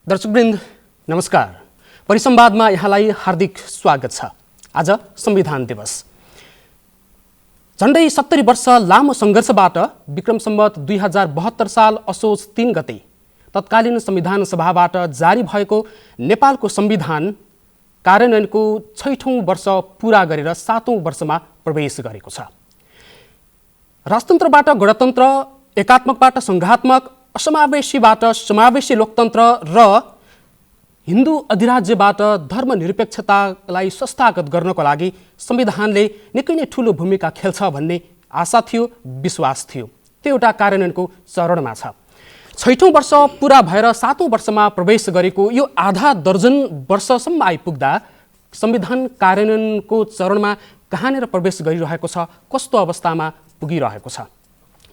दर्शकवृन्द नमस्कार। परिसंवादमा यहाँलाई हार्दिक स्वागत छ। आज संविधान दिवस। झण्डै 70 वर्ष लामो सङ्घर्षबाट विक्रम सम्वत 2072 साल असोज 3 गते तत्कालीन संविधान सभाबाट जारी भएको नेपालको संविधान कार्यान्वयनको 6औं वर्ष पूरा गरेर 7औं वर्षमा प्रवेश गरेको छ। राजतन्त्रबाट गणतन्त्र, एकात्मकबाट सङ्घात्मक, असमावेशीबाट समावेशी लोकतन्त्र र हिन्दू अधिराज्यबाट धर्मनिरपेक्षतालाई संस्थागत गर्नको लागि संविधानले निकै नै ठूलो भूमिका खेल्छ भन्ने आशा थियो, विश्वास थियो। त्यो एउटा कार्यान्वयनको चरणमा छ। 6औं वर्ष पूरा भएर 7औं वर्षमा प्रवेश गरेको यो आधा दर्जन वर्षसम्म आइपुग्दा संविधान कार्यान्वयनको चरणमा कहाँनिर प्रवेश गरिरहेको छ, कस्तो अवस्थामा पुगिरहेको छ,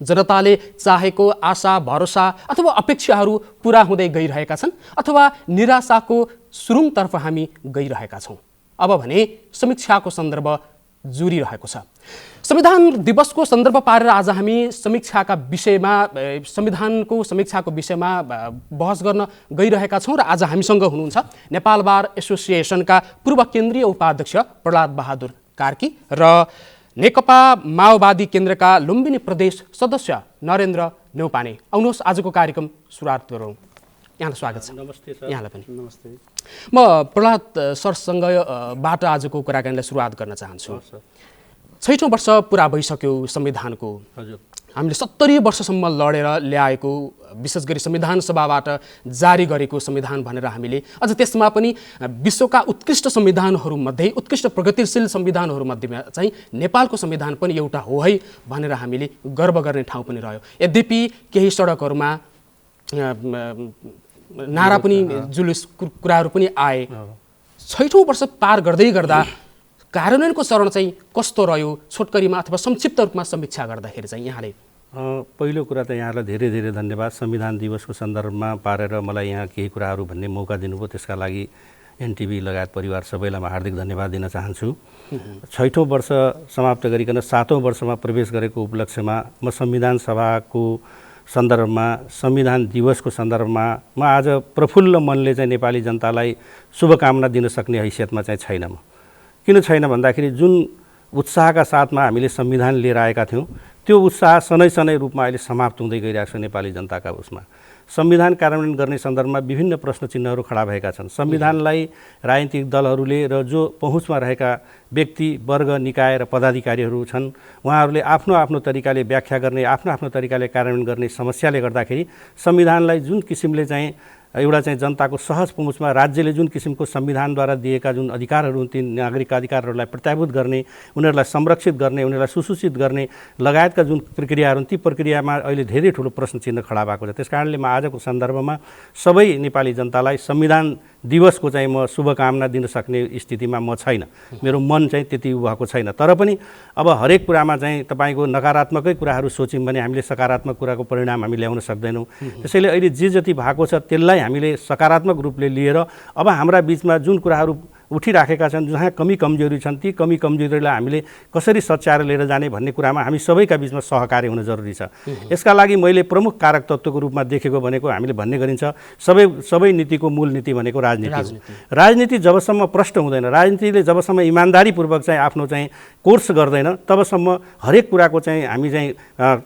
जनताले चाहेको आशा, भरोसा अथवा अपेक्षाहरू पूरा हुँदै गइरहेका छन् अथवा निराशाको सुरुङतर्फ हामी गइरहेका छौँ। अब भने समीक्षाको सन्दर्भ जुरिरहेको छ। संविधान दिवसको सन्दर्भ पारेर आज हामी संविधानको समीक्षाको विषयमा बहस गर्न गइरहेका छौँ र आज हामीसँग हुनुहुन्छ नेपाल बार एसोसिएसनका पूर्व केन्द्रीय उपाध्यक्ष प्रहलाद बहादुर कार्की र नेकपा माओवादी केन्द्रका लुम्बिनी प्रदेश सदस्य नरेन्द्र नेउपाने। आउनुहोस् आजको कार्यक्रम सुरुवात गरौँ। यहाँलाई स्वागत छ। नमस्ते सर। यहाँलाई पनि नमस्ते। म प्रहलाद सरसँगबाट आजको कुराकानीलाई सुरुवात गर्न चाहन्छु। 6औं वर्ष पुरा भइसक्यो संविधानको। हजुर। हामीले 70 वर्षसम्म लडेर ल्याएको, विशेष गरी संविधान सभाबाट जारी गरेको संविधान भनेर हामीले अझ त्यसमा पनि विश्वका उत्कृष्ट संविधानहरूमध्ये, उत्कृष्ट प्रगतिशील संविधानहरूमध्येमा चाहिँ नेपालको संविधान पनि एउटा हो है भनेर हामीले गर्व गर्ने ठाउँ पनि रह्यो। यद्यपि केही सडकहरूमा नारा पनि, जुलुस कुराहरू पनि आए। 6औं वर्ष पार गर्दै गर्दा कार्यान्वयनको चरण चाहिँ कस्तो रह्यो, छोटकरीमा अथवा संक्षिप्त रूपमा समीक्षा गर्दाखेरि चाहिँ यहाँले? पहिलो कुरा त यहाँलाई धेरै धेरै धन्यवाद। संविधान दिवसको सन्दर्भमा पारेर मलाई यहाँ केही कुराहरू भन्ने मौका दिनुभयो, त्यसका लागि एनटिभी लगायत परिवार सबैलाई म हार्दिक धन्यवाद दिन चाहन्छु। 6औं वर्ष समाप्त गरिकन 7औं वर्षमा प्रवेश गरेको उपलक्ष्यमा म संविधान सभाको सन्दर्भमा, संविधान दिवसको सन्दर्भमा म आज प्रफुल्ल मनले चाहिँ नेपाली जनतालाई शुभकामना दिन सक्ने हैसियतमा चाहिँ छैन। म किन छैन भन्दाखेरि जुन उत्साहका साथमा हामीले संविधान लिएर आएका थियौँ त्यो उत्साह सनै सनै रूपमा अहिले समाप्त हुँदै गइरहेको छ। नेपाली जनताका उसमा संविधान कार्यान्वयन गर्ने सन्दर्भमा विभिन्न प्रश्न चिन्हहरू खडा भएका छन्। संविधानलाई राजनीतिक दलहरूले र जो पहुँचमा रहेका व्यक्ति, वर्ग, निकाय र पदाधिकारीहरू छन् उहाँहरूले आफ्नो आफ्नो तरिकाले व्याख्या गर्ने, आफ्नो आफ्नो तरिकाले कार्यान्वयन गर्ने समस्याले गर्दाखेरि संविधानलाई जुन किसिमले चाहिँ एउटा चाहिँ जनताको सहज पहुँचमा राज्यले जुन किसिमको संविधानद्वारा दिएका जुन अधिकारहरू हुन् ती नागरिक अधिकारहरूलाई प्रत्याभूत गर्ने, उनीहरूलाई संरक्षित गर्ने, उनीहरूलाई सुसूचित गर्ने लगायतका जुन प्रक्रियाहरू हुन् ती प्रक्रियामा अहिले धेरै ठुलो प्रश्न चिन्ह खडा भएको छ। त्यस कारणले म आजको सन्दर्भमा सबै नेपाली जनतालाई संविधान दिवसको चाहिँ म शुभकामना दिन सक्ने स्थितिमा म छैन। मेरो मन चाहिँ त्यति भएको छैन। तर पनि अब हरेक कुरामा चाहिँ तपाईँको नकारात्मकै कुराहरू सोच्यौँ भने हामीले सकारात्मक कुराको परिणाम हामी ल्याउन सक्दैनौँ। त्यसैले अहिले जे जति भएको छ त्यसलाई हामीले सकारात्मक रूपले लिएर अब हाम्रा बिचमा जुन कुराहरू उठिराखेका छन्, जहाँ कमी कमजोरी छन् ती कमी कमजोरीलाई हामीले कसरी सच्याएर लिएर जाने भन्ने कुरामा हामी सबैका बिचमा सहकार्य हुन जरुरी छ। यसका लागि मैले प्रमुख कारक तत्त्वको रूपमा देखेको भनेको हामीले भन्ने गरिन्छ सबै नीतिको मूल नीति भनेको राजनीति हो। राजनीति जबसम्म प्रष्ट हुँदैन, राजनीतिले जबसम्म इमान्दारीपूर्वक चाहिँ आफ्नो चाहिँ कोर्स गर्दैन तबसम्म हरेक कुराको चाहिँ हामी चाहिँ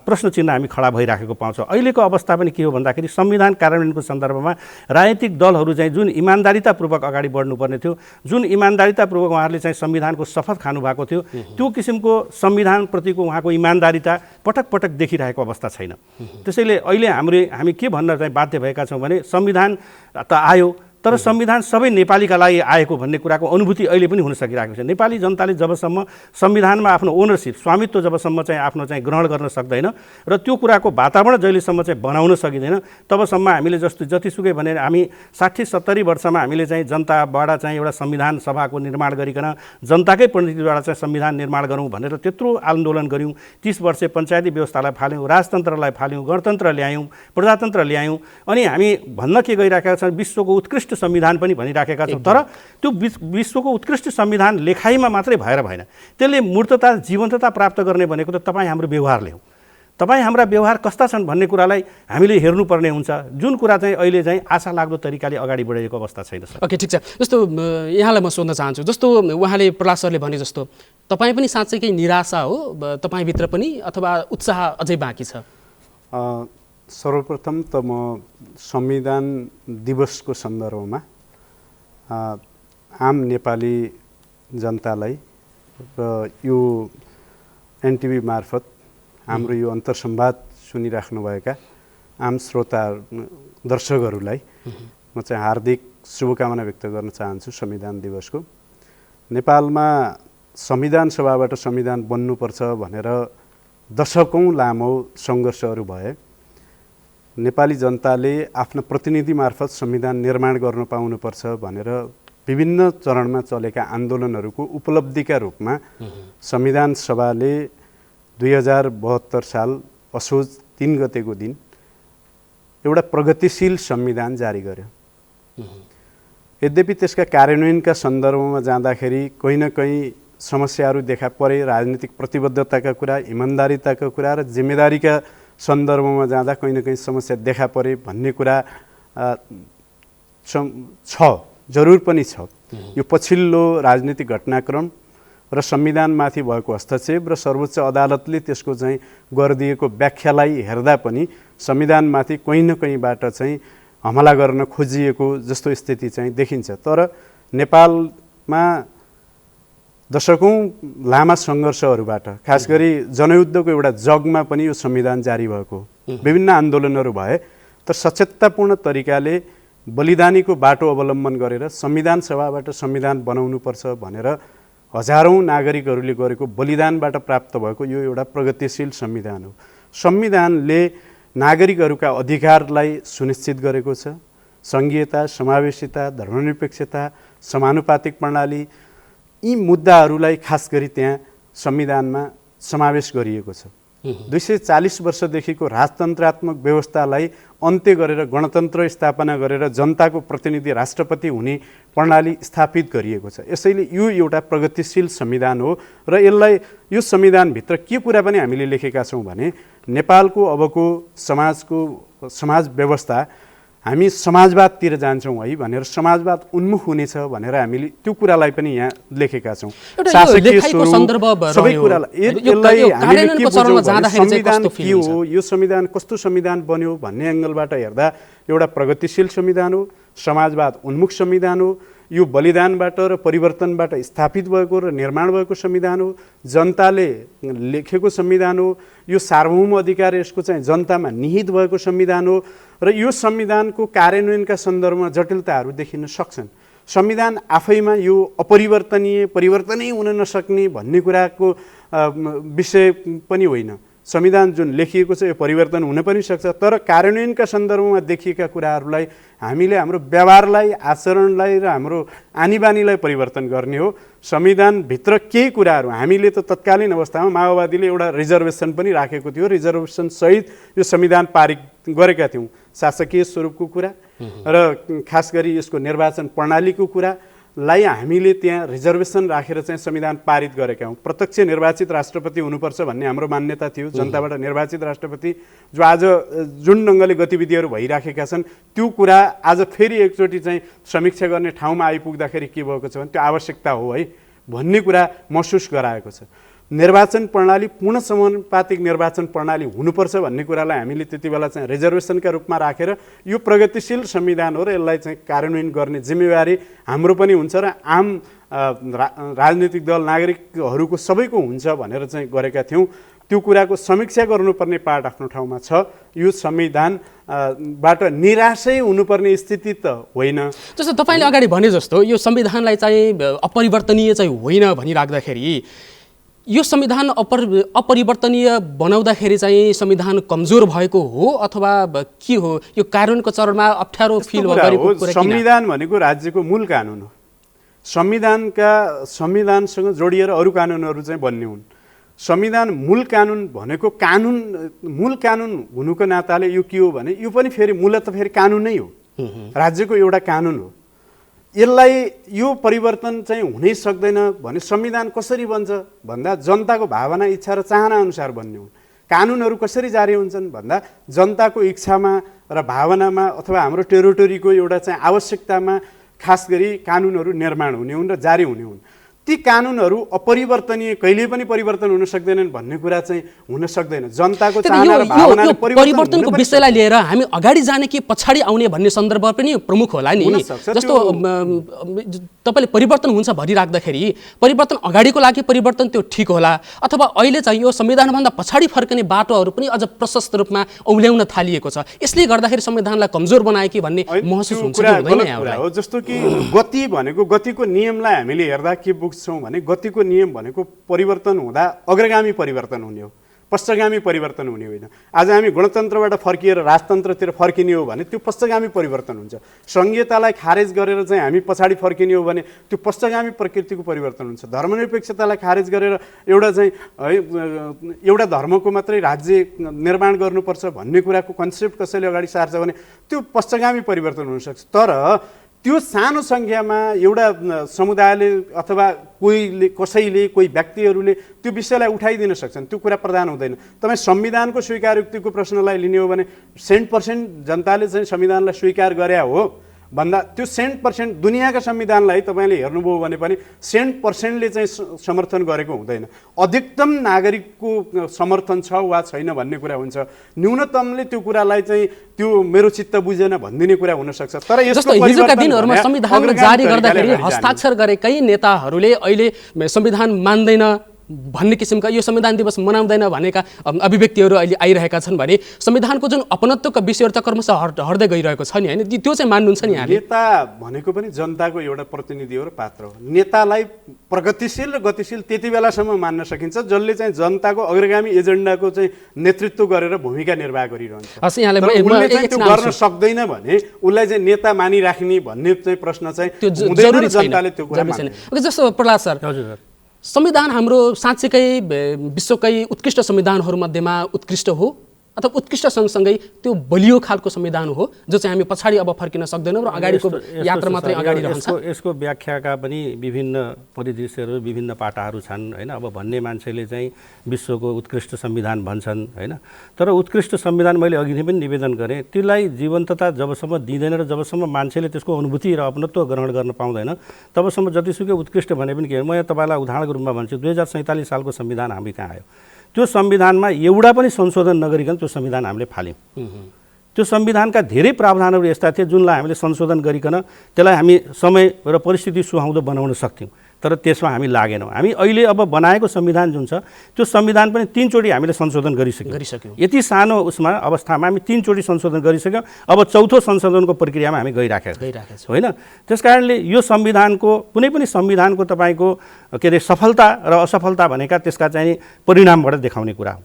प्रश्न चिन्ह हामी खडा भइराखेको पाउँछौँ। अहिलेको अवस्था पनि के हो भन्दाखेरि संविधान कार्यान्वयनको सन्दर्भमा राजनीतिक दलहरू चाहिँ जुन इमान्दारितापूर्वक अगाडि बढ्नुपर्ने थियो, जुन इमान्दारितापूर्वक उहाँहरूले चाहिँ संविधानको शपथ खानुभएको थियो त्यो किसिमको संविधानप्रतिको उहाँको इमान्दारिता पटक पटक देखिरहेको अवस्था छैन। त्यसैले अहिले हामी के भन्न चाहिँ बाध्य भएका छौँ भने संविधान त आयो तर संविधान सबै नेपालीका लागि आएको भन्ने कुराको अनुभूति अहिले पनि हुन सकिरहेको छ। नेपाली जनताले जबसम्म संविधानमा आफ्नो ओनरसिप, स्वामित्व जबसम्म चाहिँ आफ्नो चाहिँ ग्रहण गर्न सक्दैन र त्यो कुराको वातावरण जहिलेसम्म चाहिँ बनाउन सकिँदैन तबसम्म हामीले जतिसुकै भने हामी 60-70 वर्षमा हामीले चाहिँ जनताबाट चाहिँ एउटा संविधान सभाको निर्माण गरिकन जनताकै प्रतिनिधिबाट चाहिँ संविधान निर्माण गरौँ भनेर त्यत्रो आन्दोलन गऱ्यौँ। 30 वर्ष पञ्चायती व्यवस्थालाई फाल्यौँ, राजतन्त्रलाई फाल्यौँ, गणतन्त्र ल्यायौँ, प्रजातन्त्र ल्यायौँ अनि हामी भन्न के गइरहेका छौँ विश्वको उत्कृष्ट संविधान पनि भनिराखेका छौँ। तर त्यो विश्वको उत्कृष्ट संविधान लेखाइमा मात्रै भएर भएन, त्यसले मूर्तता, जीवन्तता प्राप्त गर्ने भनेको त तपाईँ हाम्रो व्यवहारले हो। तपाईँ हाम्रा व्यवहार कस्ता छन् भन्ने कुरालाई हामीले हेर्नुपर्ने हुन्छ, जुन कुरा चाहिँ अहिले चाहिँ आशा लाग्दो तरिकाले अगाडि बढेको अवस्था छैन सर। ओके, ठिक छ। जस्तो यहाँलाई म सोध्न चाहन्छु, जस्तो उहाँले प्रहलाद सरले भने जस्तो तपाईँ पनि साँच्चैकै निराशा हो तपाईँभित्र पनि, अथवा उत्साह अझै बाँकी छ? सर्वप्रथम त म संविधान दिवसको सन्दर्भमा आम नेपाली जनतालाई र यो एनटिभी मार्फत हाम्रो यो अन्तर्संवाद सुनिराख्नुभएका आम श्रोता दर्शकहरूलाई म चाहिँ हार्दिक शुभकामना व्यक्त गर्न चाहन्छु संविधान दिवसको। नेपालमा संविधान सभाबाट संविधान बन्नुपर्छ भनेर दशकौँ लामो सङ्घर्षहरू भए। नेपाली जनताले आफ्ना प्रतिनिधि मार्फत संविधान निर्माण गर्न पाउनुपर्छ भनेर विभिन्न चरणमा चलेका आन्दोलनहरूको उपलब्धिका रूपमा संविधान सभाले 2072 साल असोज 3 गतेको दिन एउटा प्रगतिशील संविधान जारी गर्यो। यद्यपि त्यसका कार्यान्वयनका सन्दर्भमा जाँदाखेरि कहीँ न कहीँ समस्याहरू देखा परे। राजनीतिक प्रतिबद्धताका कुरा, इमान्दारिताका कुरा र जिम्मेदारीका सन्दर्भमा जाँदा कहीँ न कहीँ समस्या देखा परे भन्ने कुरा छ, जरुर पनि छ। यो पछिल्लो राजनीतिक घटनाक्रम र संविधानमाथि भएको हस्तक्षेप र सर्वोच्च अदालतले त्यसको चाहिँ गरिदिएको व्याख्यालाई हेर्दा पनि संविधानमाथि कहीँ न कहीँबाट चाहिँ हमला गर्न खोजिएको जस्तो स्थिति चाहिँ देखिन्छ। तर नेपालमा दशकौँ लामा सङ्घर्षहरूबाट, खास गरी जनयुद्धको एउटा जगमा पनि यो संविधान जारी भएको, विभिन्न आन्दोलनहरू भए, तर सचेततापूर्ण तरिकाले बलिदानीको बाटो अवलम्बन गरेर संविधान सभाबाट संविधान बनाउनुपर्छ भनेर हजारौँ नागरिकहरूले गरेको बलिदानबाट प्राप्त भएको यो एउटा प्रगतिशील संविधान हो। संविधानले नागरिकहरूका अधिकारलाई सुनिश्चित गरेको छ। सङ्घीयता, समावेशिता, धर्मनिरपेक्षता, समानुपातिक प्रणाली, यी मुद्दाहरूलाई खास गरी त्यहाँ संविधानमा समावेश गरिएको छ। 240 वर्षदेखिको राजतन्त्रात्मक व्यवस्थालाई अन्त्य गरेर गणतन्त्र स्थापना गरेर जनताको प्रतिनिधि राष्ट्रपति हुने प्रणाली स्थापित गरिएको छ। यसैले यो एउटा प्रगतिशील संविधान हो र यसलाई, यो संविधानभित्र के कुरा पनि हामीले लेखेका छौँ भने नेपालको अबको समाज व्यवस्था हामी समाजवादतिर जान्छौँ है भनेर, समाजवाद उन्मुख हुनेछ भनेर हामीले त्यो कुरालाई पनि यहाँ लेखेका छौँ। शासकीय स्वरूप सबै कुरालाई यसलाई हामीले के बुझौँ भने संविधान के हो, यो संविधान कस्तो संविधान बन्यो भन्ने एङ्गलबाट हेर्दा एउटा प्रगतिशील संविधान हो, समाजवाद उन्मुख संविधान हो, यो बलिदानबाट र परिवर्तनबाट स्थापित भएको र निर्माण भएको संविधान हो, जनताले लेखेको संविधान हो, यो सार्वभौम अधिकार यसको चाहिँ जनतामा निहित भएको संविधान हो र यो संविधानको कार्यान्वयनका सन्दर्भमा जटिलताहरू देखिन सक्छन्। संविधान आफैमा यो अपरिवर्तनीय, परिवर्तनै हुन नसक्ने भन्ने कुराको विषय पनि होइन। संविधान जुन लेखिएको छ यो परिवर्तन हुन पनि सक्छ, तर कार्यान्वयनका सन्दर्भमा देखिएका कुराहरूलाई हामीले हाम्रो व्यवहारलाई, आचरणलाई र हाम्रो आनीबानीलाई परिवर्तन गर्ने हो। संविधानभित्र केही कुराहरू हामीले त तत्कालीन अवस्थामा माओवादीले एउटा रिजर्भेसन पनि राखेको थियो, रिजर्भेसन सहित यो संविधान पारित गरेका थियौँ। शासकीय स्वरूपको कुरा र खास गरी यसको निर्वाचन प्रणालीको कुरालाई हामीले त्यहाँ रिजर्भेसन राखेर चाहिँ संविधान पारित गरेका हौँ। प्रत्यक्ष निर्वाचित राष्ट्रपति हुनुपर्छ भन्ने हाम्रो मान्यता थियो। जनताबाट निर्वाचित राष्ट्रपति जो आज जुन ढङ्गले गतिविधिहरू भइराखेका छन् त्यो कुरा आज फेरि एकचोटि चाहिँ समीक्षा गर्ने ठाउँमा आइपुग्दाखेरि के भएको छ भने त्यो आवश्यकता हो है भन्ने कुरा महसुस गराएको छ। निर्वाचन प्रणाली पूर्ण समानुपातिक निर्वाचन प्रणाली हुनुपर्छ भन्ने कुरालाई हामीले त्यति बेला चाहिँ रिजर्भेसनका रूपमा राखेर यो प्रगतिशील संविधान हो र यसलाई चाहिँ कार्यान्वयन गर्ने जिम्मेवारी हाम्रो पनि हुन्छ र आम राजनीतिक दल, नागरिकहरूको सबैको हुन्छ भनेर चाहिँ गरेका थियौँ। त्यो कुराको समीक्षा गर्नुपर्ने पार्ट आफ्नो ठाउँमा छ। यो संविधानबाट निराशै हुनुपर्ने स्थिति त होइन। जस्तो तपाईँले अगाडि भने जस्तो यो संविधानलाई चाहिँ अपरिवर्तनीय चाहिँ होइन भनिराख्दाखेरि यो संविधान अपरिवर्तनीय बनाउँदाखेरि चाहिँ संविधान कमजोर भएको हो अथवा के हो? यो कार्यान्वयनको चरणमा अप्ठ्यारो फिल गरेको कुरा किन? संविधान भनेको राज्यको मूल कानुन हो। संविधानसँग जोडिएर अरू कानुनहरू चाहिँ बन्ने हुन्। संविधान मूल कानुन भनेको मूल कानुन हुनुको नाताले यो के हो भने यो पनि फेरि मूलतः फेरि कानुन नै हो, राज्यको एउटा कानुन हो। यसलाई यो परिवर्तन चाहिँ हुनै सक्दैन भने संविधान कसरी बन्छ भन्दा जनताको भावना, इच्छा र चाहना अनुसार बन्ने हुन्। कानुनहरू कसरी जारी हुन्छन् भन्दा जनताको इच्छामा र भावनामा अथवा हाम्रो टेरिटोरीको एउटा चाहिँ आवश्यकतामा खास गरी कानुनहरू निर्माण हुने हुन् र जारी हुने हुन्। ती कानुनहरू अपरिवर्तनीय कहिले पनि परिवर्तन हुन सक्दैनन् भन्ने कुरा चाहिँ हुन सक्दैन। जनताको चाहना र भावनाले परिवर्तनको विषयलाई लिएर हामी अगाडि जाने कि पछाडि आउने भन्ने सन्दर्भ पनि प्रमुख होला नि। जस्तो तपाईले परिवर्तन हुन्छ भनिराख्दाखेरि परिवर्तन अगाडिको लागि परिवर्तन त्यो ठिक होला अथवा अहिले चाहिँ यो संविधानभन्दा पछाडि फर्कने बाटोहरू पनि अझ प्रशस्त रूपमा औल्याउन थालिएको छ। यसले गर्दाखेरि संविधानलाई कमजोर बनायो कि भन्ने महसुस हुन्छ कि हुँदैन यहाँलाई? हो जस्तो कि गति भनेको गतिको नियमलाई हामीले हेर्दा के बुझ्छौँ भने गतिको नियम भनेको परिवर्तन हुँदा अग्रगामी परिवर्तन हुने हो, पश्चगामी परिवर्तन हुने होइन। आज हामी गणतन्त्रबाट फर्किएर राजतन्त्रतिर फर्किने हो भने त्यो पश्चगामी परिवर्तन हुन्छ। संघीयतालाई खारेज गरेर चाहिँ हामी पछाडि फर्किने हो भने त्यो पश्चगामी प्रकृतिको परिवर्तन हुन्छ। धर्मनिरपेक्षतालाई खारेज गरेर एउटा चाहिँ एउटा धर्मको मात्रै राज्य निर्माण गर्नुपर्छ भन्ने कुराको कन्सेप्ट कसैले अगाडि सार्छ भने त्यो पश्चगामी परिवर्तन हुनसक्छ। तर त्यो सानो सङ्ख्यामा एउटा समुदायले अथवा कसैले कोही व्यक्तिहरूले त्यो विषयलाई उठाइदिन सक्छन्, त्यो कुरा प्रदान हुँदैन। तपाईँ संविधानको स्वीकारोक्तिको प्रश्नलाई लिने हो भने 100% जनताले चाहिँ संविधानलाई स्वीकार गरे हो भन्दा त्यो 100% दुनियाँका संविधानलाई तपाईँले हेर्नुभयो भने पनि 100%ले चाहिँ समर्थन गरेको हुँदैन। अधिकतम नागरिकको समर्थन छ वा छैन भन्ने कुरा हुन्छ। न्यूनतमले त्यो कुरालाई चाहिँ त्यो मेरो चित्त बुझेन भनिदिने कुरा हुनसक्छ। तर जस्तो हिजोका दिनहरूमा संविधान जारी गर्दाखेरि हस्ताक्षर गरेकै नेताहरूले अहिले संविधान मान्दैन भन्ने किसिमका यो संविधान दिवस मनाउँदैन भनेका अभिव्यक्तिहरू अहिले आइरहेका छन् भने संविधानको जुन अपनत्वको विषयहरू त क्रमशः हट्दै गइरहेको छ नि हैन? त्यो चाहिँ मान्नुहुन्छ नि यहाँले? नेता भनेको पनि जनताको एउटा प्रतिनिधि हो र पात्र हो। नेतालाई प्रगतिशील र गतिशील त्यति बेलासम्म मान्न सकिन्छ जसले चाहिँ जनताको अग्रगामी एजेन्डाको चाहिँ नेतृत्व गरेर भूमिका निर्वाह गरिरहन्छ। उसले त्यो गर्न सक्दैन भने उसलाई चाहिँ नेता मानिराख्ने भन्ने चाहिँ प्रश्न चाहिँ जरुरी छैन। जनताले त्यो कुरा मान्दैन। जस्तो प्रहलाद सर, संविधान हाम्रो साँच्चैकै विश्वकै उत्कृष्ट संविधानहरूमध्येमा उत्कृष्ट हो अथवा उत्कृष्ट सँगसँगै त्यो बलियो खालको संविधान हो जो चाहिँ हामी पछाडि अब फर्किन सक्दैनौँ र अगाडिको यात्रा मात्रै अगाडि रहन्छ? यसको व्याख्याका पनि विभिन्न परिदृश्यहरू विभिन्न पाटाहरू छन् हैन। अब भन्ने मान्छेले चाहिँ विश्वको उत्कृष्ट संविधान भन्छन् हैन। तर उत्कृष्ट संविधान मैले अघि नै पनि निवेदन गरेँ त्यसलाई जीवन्तता जबसम्म दिँदैन र जबसम्म मान्छेले त्यसको अनुभूति र अपनत्व ग्रहण गर्न पाउँदैन तबसम्म जतिसुकै उत्कृष्ट भने पनि के। म यहाँ तपाईँलाई उदाहरणको रूपमा भन्छु 2047 सालको संविधान हामी कहाँ आयो? त्यो संविधानमा एउटा पनि संशोधन नगरिकन त्यो संविधान हामीले फाल्यौँ। त्यो संविधानका धेरै प्रावधानहरू यस्ता थिए जुनलाई हामीले संशोधन गरिकन त्यसलाई हामी समय र परिस्थिति सुहाउँदो बनाउन सक्थ्यौँ। तर त्यसमा हामी लागेनौँ। हामी अहिले अब बनाएको संविधान जुन छ त्यो संविधान पनि 3 चोटि हामीले संशोधन गरिसक्यौँ। यति सानो उसमा अवस्थामा हामी 3 चोटि संशोधन गरिसक्यौँ। अब चौथो संशोधनको प्रक्रियामा हामी गइराखेका छौँ होइन। त्यसकारणले यो संविधानको कुनै पनि संविधानको तपाईँको के अरे सफलता र असफलता भनेका त्यसका चाहिँ परिणामबाट देखाउने कुरा हो।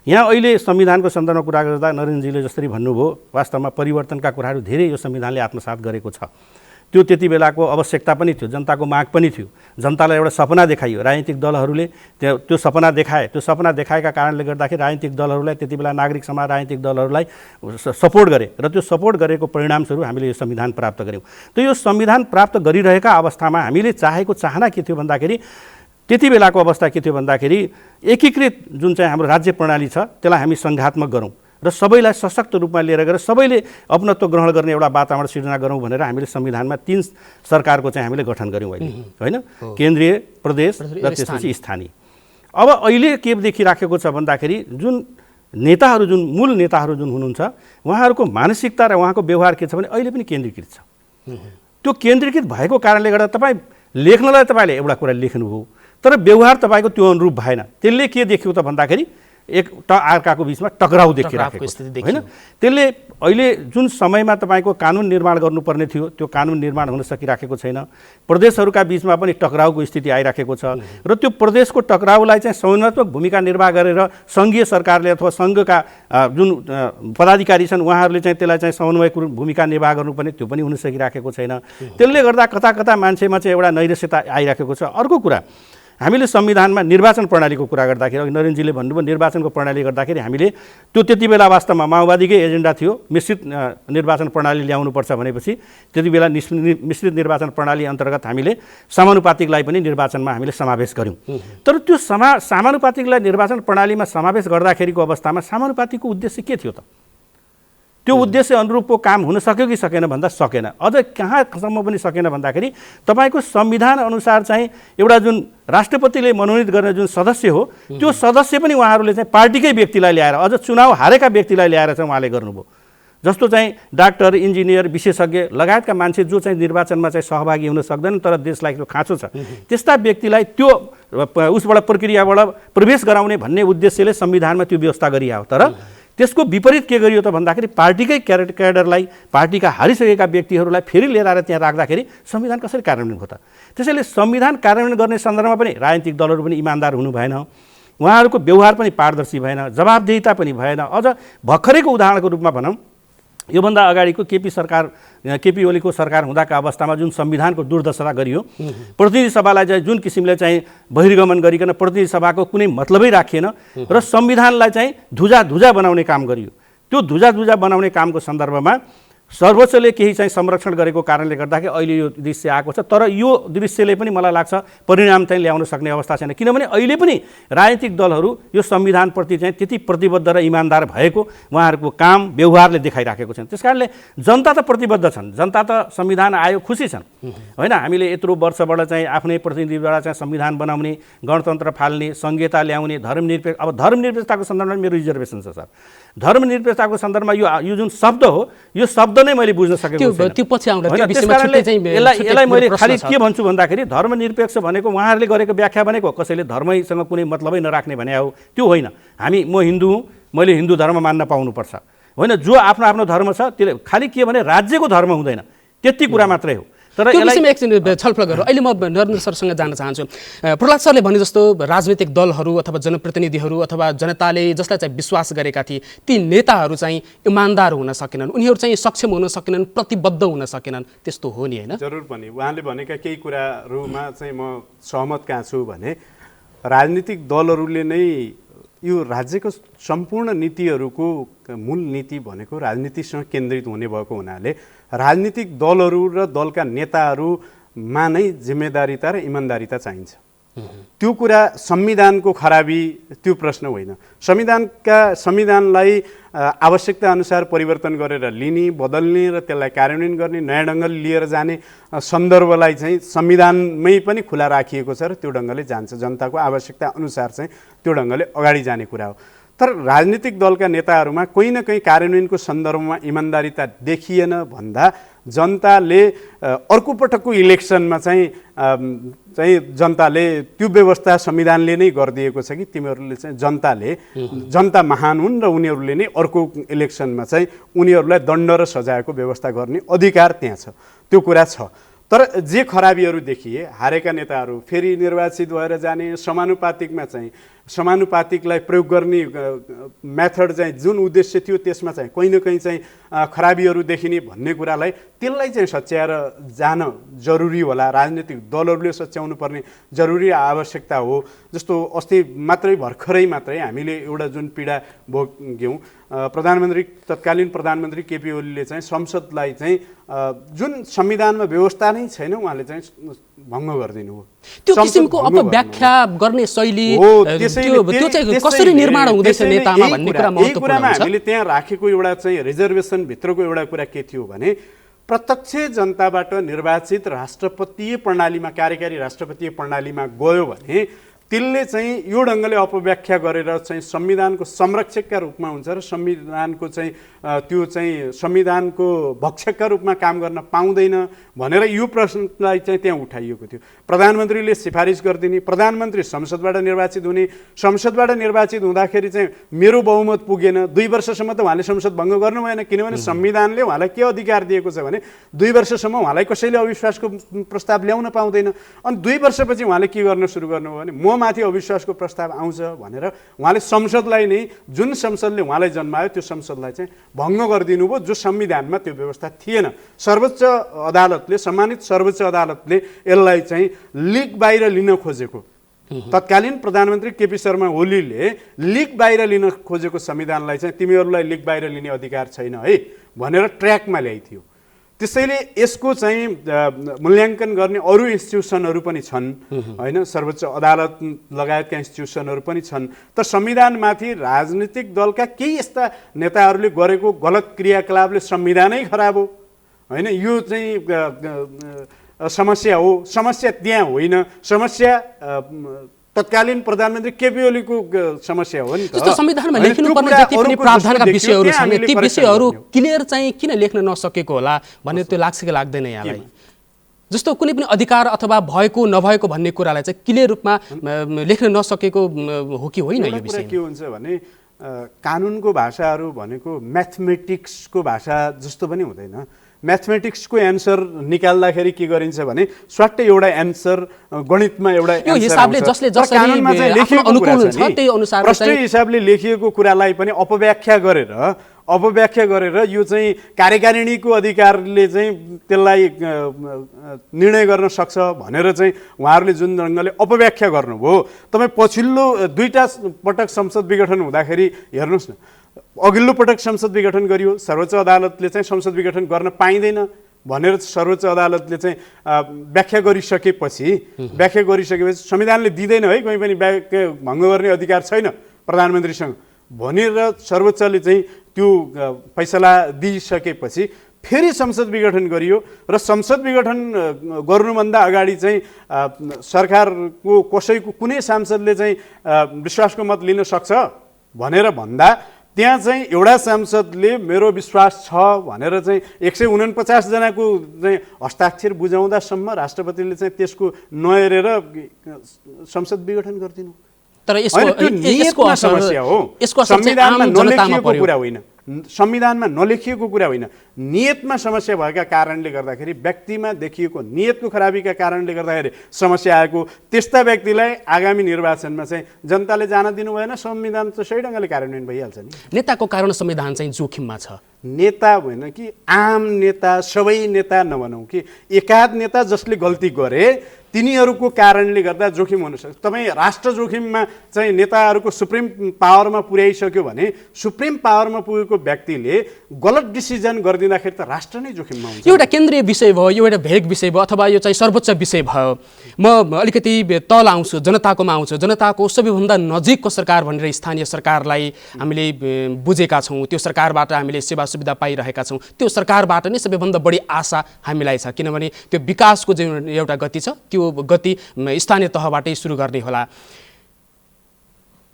यहाँ अहिले संविधानको सन्दर्भमा कुरा गर्दा नरेन्द्रजीले जसरी भन्नुभयो वास्तवमा परिवर्तनका कुराहरू धेरै यो संविधानले आत्मसात गरेको छ। त्यो त्यति बेलाको आवश्यकता पनि थियो, जनताको माग पनि थियो। जनतालाई एउटा सपना देखाइयो, राजनीतिक दलहरूले त्यो सपना देखाए। त्यो सपना देखाएका कारणले गर्दाखेरि राजनीतिक दलहरूलाई त्यति बेला नागरिक समाज राजनीतिक दलहरूलाई सपोर्ट गरे र त्यो सपोर्ट गरेको परिणामस्वरूप हामीले यो संविधान प्राप्त गऱ्यौँ। त यो संविधान प्राप्त गरिरहेका अवस्थामा हामीले चाहेको चाहना के थियो भन्दाखेरि त्यति बेलाको अवस्था के थियो भन्दाखेरि एकीकृत जुन चाहिँ हाम्रो राज्य प्रणाली छ त्यसलाई हामी सङ्घात्मक गरौँ र सबैलाई सशक्त रूपमा लिएर गएर सबैले अपनत्व ग्रहण गर्ने एउटा वातावरण सिर्जना गरौँ भनेर हामीले संविधानमा 3 सरकारको चाहिँ हामीले गठन गऱ्यौँ अहिले होइन। केन्द्रीय, प्रदेश र त्यसपछि स्थानीय। अब अहिले के देखिराखेको छ भन्दाखेरि जुन नेताहरू जुन मूल नेताहरू जुन हुनुहुन्छ उहाँहरूको मानसिकता र उहाँको व्यवहार के छ भने अहिले पनि केन्द्रीकृत छ। त्यो केन्द्रीकृत भएको कारणले गर्दा तपाईँ लेख्नलाई तपाईँले एउटा कुरा लेख्नुभयो तर व्यवहार तपाईँको त्यो अनुरूप भएन। त्यसले के देख्यो त भन्दाखेरि एक अर्काको बिचमा टकराउ देखिराखेको होइन। त्यसले अहिले जुन समयमा तपाईँको कानुन निर्माण गर्नुपर्ने थियो त्यो कानुन निर्माण हुन सकिराखेको छैन। प्रदेशहरूका बिचमा पनि टकराउको स्थिति आइराखेको छ र त्यो प्रदेशको टकराउलाई चाहिँ संविधानात्मक भूमिका निर्वाह गरेर सङ्घीय सरकारले अथवा सङ्घका जुन पदाधिकारी छन् उहाँहरूले चाहिँ त्यसलाई चाहिँ समन्वयको भूमिका निर्वाह गर्नुपर्ने त्यो पनि हुन सकिराखेको छैन। त्यसले गर्दा कता कता मान्छेमा चाहिँ एउटा नैराश्यता आइराखेको छ। अर्को कुरा हामीले संविधानमा निर्वाचन प्रणालीको कुरा गर्दाखेरि अघि नरेनजीले भन्नुभयो निर्वाचनको प्रणाली गर्दाखेरि हामीले त्यो त्यति बेला वास्तवमा माओवादीकै एजेन्डा थियो मिश्रित निर्वाचन प्रणाली ल्याउनुपर्छ भनेपछि त्यति बेला मिश्रित निर्वाचन प्रणाली अन्तर्गत हामीले समानुपातिकलाई पनि निर्वाचनमा हामीले समावेश गऱ्यौँ। तर त्यो समानुपातिकलाई निर्वाचन प्रणालीमा समावेश गर्दाखेरिको अवस्थामा समानुपातिकको उद्देश्य के थियो त? त्यो उद्देश्य अनुरूपको काम हुन सक्यो कि सकेन भन्दा सकेन। अझ कहाँसम्म पनि सकेन भन्दाखेरि तपाईँको संविधान अनुसार चाहिँ एउटा जुन राष्ट्रपतिले मनोनित गर्ने जुन सदस्य हो त्यो सदस्य पनि उहाँहरूले चाहिँ पार्टीकै व्यक्तिलाई ल्याएर अझ चुनाव हारेका व्यक्तिलाई ल्याएर चाहिँ उहाँले गर्नुभयो। जस्तो चाहिँ डाक्टर, इन्जिनियर, विशेषज्ञ लगायतका मान्छे जो चाहिँ निर्वाचनमा चाहिँ सहभागी हुन सक्दैन तर देशलाई त्यो खाँचो छ त्यस्ता व्यक्तिलाई त्यो उसबाट प्रक्रियाबाट प्रवेश गराउने भन्ने उद्देश्यले संविधानमा त्यो व्यवस्था गरियो। तर त्यसको विपरीत के गरियो त भन्दाखेरि पार्टीकै क्याडरलाई, पार्टीका हारिसकेका व्यक्तिहरूलाई फेरि लिएर आएर त्यहाँ राख्दाखेरि संविधान कसरी कार्यान्वयन भयो त? त्यसैले संविधान कार्यान्वयन गर्ने सन्दर्भमा पनि राजनीतिक दलहरू पनि इमान्दार हुनु भएन, उहाँहरूको व्यवहार पनि पारदर्शी भएन, जवाबदेहिता पनि भएन। अझ भर्खरैको उदाहरणको रूपमा भनौँ, योभन्दा अगाडिको केपी ओलीको सरकार हुँदाका अवस्थामा जुन संविधानको दुर्दशा गरियो, प्रतिनिधि सभालाई चाहिँ जुन किसिमले चाहिँ बहिर्गमन गरिकन प्रतिनिधि सभाको कुनै मतलबै राखिएन र संविधानलाई चाहिँ धुजा बनाउने काम गरियो। त्यो धुजा बनाउने कामको सन्दर्भमा सर्वोच्चले केही चाहिँ संरक्षण गरेको कारणले गर्दाखेरि अहिले यो दृश्य आएको छ। तर यो दृश्यले पनि मलाई लाग्छ परिणाम चाहिँ ल्याउन सक्ने अवस्था छैन, किनभने अहिले पनि राजनीतिक दलहरू यो संविधानप्रति चाहिँ त्यति प्रतिबद्ध र इमान्दार भएको उहाँहरूको काम व्यवहारले देखाइराखेको छन्। त्यसकारणले जनता त प्रतिबद्ध छन्, जनता त संविधान आयो खुसी छन् होइन। हामीले यत्रो वर्षबाट चाहिँ आफ्नै प्रतिनिधिद्वारा चाहिँ संविधान बनाउने, गणतन्त्र फाल्ने, संहिता ल्याउने, धर्मनिरपेक्ष, अब धर्मनिरपेक्षताको सन्दर्भमा मेरो रिजर्भेसन छ सर। धर्मनिरपेक्षताको सन्दर्भमा यो जुन शब्द हो यो शब्द नै मैले बुझ्न सकेको छैन। त्यो पछि आउँदा त्यो विषयमा छुट्टै चाहिँ यसलाई मैले खाली के भन्छु भन्दाखेरि धर्मनिरपेक्ष भनेको उहाँहरूले गरेको व्याख्या भनेको कसैले धर्मैसँग कुनै मतलबै नराख्ने भने हो, त्यो होइन। म हिन्दू हुँ, मैले हिन्दू धर्म मान्न पाउनुपर्छ होइन। जो आफ्नो आफ्नो धर्म छ त्यसले खालि के भने राज्यको धर्म हुँदैन, त्यति कुरा मात्रै हो। तर त्यो विषयमा एकछिन छलफल गरौँ। अहिले म नरेन्द्र सरसँग जान चाहन्छु। प्रहलाद सरले भने जस्तो राजनीतिक दलहरू अथवा जनप्रतिनिधिहरू अथवा जनताले जसलाई चाहिँ विश्वास गरेका थिए ती नेताहरू चाहिँ इमान्दार हुन सकेनन्, उनीहरू चाहिँ सक्षम हुन सकेनन्, प्रतिबद्ध हुन सकेनन्, त्यस्तो हो नि होइन? जरुर पनि उहाँले भनेका केही कुराहरूमा चाहिँ म सहमत कहाँ छु भने राजनीतिक दलहरूले नै यो राज्यको सम्पूर्ण नीतिहरूको मूल नीति भनेको राजनीतिसँग केन्द्रित हुने भएको हुनाले राजनीतिक दलहरू र दलका नेताहरूमा नै जिम्मेदारिता र इमान्दारिता चाहिन्छ। त्यो कुरा संविधानको खराबी त्यो प्रश्न होइन। संविधानलाई आवश्यकता अनुसार परिवर्तन गरेर लिने, बदल्ने र त्यसलाई कार्यान्वयन गर्ने, नयाँ ढङ्गले लिएर जाने सन्दर्भलाई चाहिँ संविधानमै पनि खुला राखिएको छ र त्यो ढङ्गले जान्छ। जनताको आवश्यकता अनुसार चाहिँ त्यो ढङ्गले अगाडि जाने कुरा हो। तर राजनीतिक दलका नेताहरूमा कोही न कोही कार्यान्वयनको सन्दर्भमा इमान्दारिता देखिएन भन्दा जनताले अर्को पटकको इलेक्सनमा चाहिँ जनताले त्यो व्यवस्था संविधानले नै गरिदिएको छ कि तिमीहरूले चाहिँ जनता महान हुन् र उनीहरूले नै अर्को इलेक्सनमा चाहिँ उनीहरूलाई दण्ड र सजायको व्यवस्था गर्ने अधिकार त्यहाँ छ, त्यो कुरा छ। तर जे खराबीहरू देखिए, हारेका नेताहरू फेरि निर्वाचित भएर जाने, समानुपातिकमा चाहिँ समानुपातिकलाई प्रयोग गर्ने मेथड चाहिँ जुन उद्देश्य थियो त्यसमा चाहिँ कहीँ न कहीँ चाहिँ खराबीहरू देखिने भन्ने कुरालाई त्यसलाई चाहिँ सच्याएर जान जरुरी होला। राजनीतिक दलहरूले सच्याउनु पर्ने जरुरी आवश्यकता हो। जस्तो अस्ति भर्खरै मात्रै हामीले एउटा जुन पीडा भोग्यौँ, तत्कालीन प्रधानमन्त्री केपी ओलीले चाहिँ संसदलाई चाहिँ जुन संविधानमा व्यवस्था नै छैन उहाँले चाहिँ भङ्ग गरिदिनु हो। त्यो किसिमको अपव्याख्या गर्ने शैली त्यो चाहिँ कसरी निर्माण हुँदैछ नेतामा भन्ने कुरा महत्त्वपूर्ण हुन्छ। हामीले त्यहाँ राखेको एउटा चाहिँ रिजर्भेसन भित्रको एउटा कुरा के थियो भने प्रत्यक्ष जनताबाट निर्वाचित राष्ट्रपतीय प्रणालीमा, कार्यकारी राष्ट्रपतीय प्रणालीमा गयो भने त्यसले चाहिँ यो ढङ्गले अपव्याख्या गरेर चाहिँ संविधानको संरक्षकका रूपमा हुन्छ र संविधानको चाहिँ त्यो चाहिँ संविधानको भक्षकका रूपमा काम गर्न पाउँदैन भनेर यो प्रश्नलाई चाहिँ त्यहाँ उठाइएको थियो। प्रधानमन्त्रीले सिफारिस गरिदिने, प्रधानमन्त्री संसदबाट निर्वाचित हुने, संसदबाट निर्वाचित हुँदाखेरि चाहिँ मेरो बहुमत पुगेन, 2 वर्षसम्म त उहाँले संसद भङ्ग गर्नु भएन, किनभने संविधानले उहाँलाई के अधिकार दिएको छ भने 2 वर्षसम्म उहाँलाई कसैले अविश्वासको प्रस्ताव ल्याउन पाउँदैन। अनि 2 वर्षपछि उहाँले के गर्न सुरु गर्नुभयो भने म माथि अविश्वासको प्रस्ताव आउँछ भनेर उहाँले संसदलाई नै, जुन संसदले उहाँलाई जन्मायो त्यो संसदलाई चाहिँ भङ्ग गरिदिनु भयो, जो संविधानमा त्यो व्यवस्था थिएन। सर्वोच्च अदालतले, सम्मानित सर्वोच्च अदालतले यसलाई चाहिँ लिक बाहिर लिन खोजेको तत्कालीन प्रधानमन्त्री केपी शर्मा ओलीले लिक बाहिर लिन खोजेको संविधानलाई चाहिँ तिमीहरूलाई लिक बाहिर लिने अधिकार छैन है भनेर ट्र्याकमा ल्याइथ्यो। त्यसैले यसको चाहिँ मूल्याङ्कन गर्ने अरू इन्स्टिट्युसनहरू पनि छन् होइन, सर्वोच्च अदालत लगायतका इन्स्टिट्युसनहरू पनि छन्। तर संविधानमाथि राजनीतिक दलका केही यस्ता नेताहरूले गरेको गलत क्रियाकलापले संविधानै खराब हो होइन, यो चाहिँ समस्या हो। समस्या त्यहाँ होइन, समस्या तत्कालीन प्रधानमन्त्री केपी ओलीको समस्या हो नि त। जस्तो संविधानमा लेखिनुपर्ने जति पनि प्रावधानका विषयहरू छन् ती विषयहरू क्लियर चाहिँ किन लेख्न नसकेको होला भन्ने त्यो लाग्छ कि लाग्दैन यहाँलाई? जस्तो कुनै पनि अधिकार अथवा भएको नभएको भन्ने कुरालाई चाहिँ क्लियर रूपमा लेख्न नसकेको हो कि होइन? यो विषय के हुन्छ भने कानुनको भाषाहरू भनेको म्याथमेटिक्सको भाषा जस्तो पनि हुँदैन। म्याथमेटिक्सको एन्सर निकाल्दाखेरि के गरिन्छ भने स्वाट्टै एउटा एन्सर गणितमा एउटा यो हिसाबले जसले जसरी अनुकूल हुन्छ त्यही अनुसार प्रष्ट हिसाबले लेखिएको कुरालाई पनि अपव्याख्या गरेर यो चाहिँ कार्यकारिणीको अधिकारले चाहिँ त्यसलाई निर्णय गर्न सक्छ भनेर चाहिँ उहाँहरूले जुन ढङ्गले अपव्याख्या गर्नुभयो। तपाईँ पछिल्लो 2टा पटक संसद विघटन हुँदाखेरि हेर्नुहोस् न, अघिल्लो पटक संसद विघटन गरियो, सर्वोच्च अदालतले चाहिँ संसद विघटन गर्न पाइँदैन भनेर सर्वोच्च अदालतले चाहिँ व्याख्या गरिसकेपछि संविधानले दिँदैन है कहीँ पनि भङ्ग गर्ने अधिकार छैन प्रधानमन्त्रीसँग भनेर सर्वोच्चले चाहिँ त्यो फैसला दिइसकेपछि फेरि संसद विघटन गरियो र संसद विघटन गर्नुभन्दा अगाडि चाहिँ सरकारको कसैको कुनै सांसदले चाहिँ विश्वासको मत लिन सक्छ भनेर भन्दा त्यहाँ चाहिँ एउटा सांसदले मेरो विश्वास छ भनेर चाहिँ 149 जनाको चाहिँ हस्ताक्षर बुझाउँदासम्म राष्ट्रपतिले चाहिँ त्यसको नहेरेर संसद विघटन गरिदिनु। तर यसको समस्या हो, संविधानमा नलेखिएको कुरा होइन, संविधानमा नलेखिएको कुरा होइन, नियतमा समस्या भएका कारणले गर्दाखेरि व्यक्तिमा देखिएको नियतको खराबीका कारणले गर्दाखेरि समस्या आएको। त्यस्ता व्यक्तिलाई आगामी निर्वाचनमा चाहिँ जनताले जान दिनु भएन, संविधान त सही ढङ्गले कार्यान्वयन भइहाल्छ नि। नेताको कारण संविधान चाहिँ जोखिममा छ। नेता होइन कि आम नेता, सबै नेता नभनौँ कि एकाध नेता जसले गल्ती गरे तिनीहरूको कारणले गर्दा जोखिम हुन सक्छ। तपाईँ राष्ट्र जोखिममा चाहिँ नेताहरूको सुप्रिम पावरमा पुर्याइसक्यो भने सुप्रिम पावरमा पुगेको व्यक्तिले गलत डिसिजन गरिदिँदाखेरि त राष्ट्र नै जोखिममा हुन्छ। एउटा केन्द्रीय विषय भयो, यो एउटा भेग विषय भयो अथवा यो चाहिँ सर्वोच्च विषय भयो। म अलिकति तल आउँछु, जनताकोमा आउँछु। जनताको सबैभन्दा नजिकको सरकार भनेर स्थानीय सरकारलाई हामीले बुझेका छौँ, त्यो सरकारबाट हामीले सेवा सुविधा पाइरहेका छौँ, त्यो सरकारबाट नै सबैभन्दा बढी आशा हामीलाई छ। किनभने त्यो विकासको जुन एउटा गति छ त्यो गति स्थानीय तहबाटै सुरु गर्ने होला।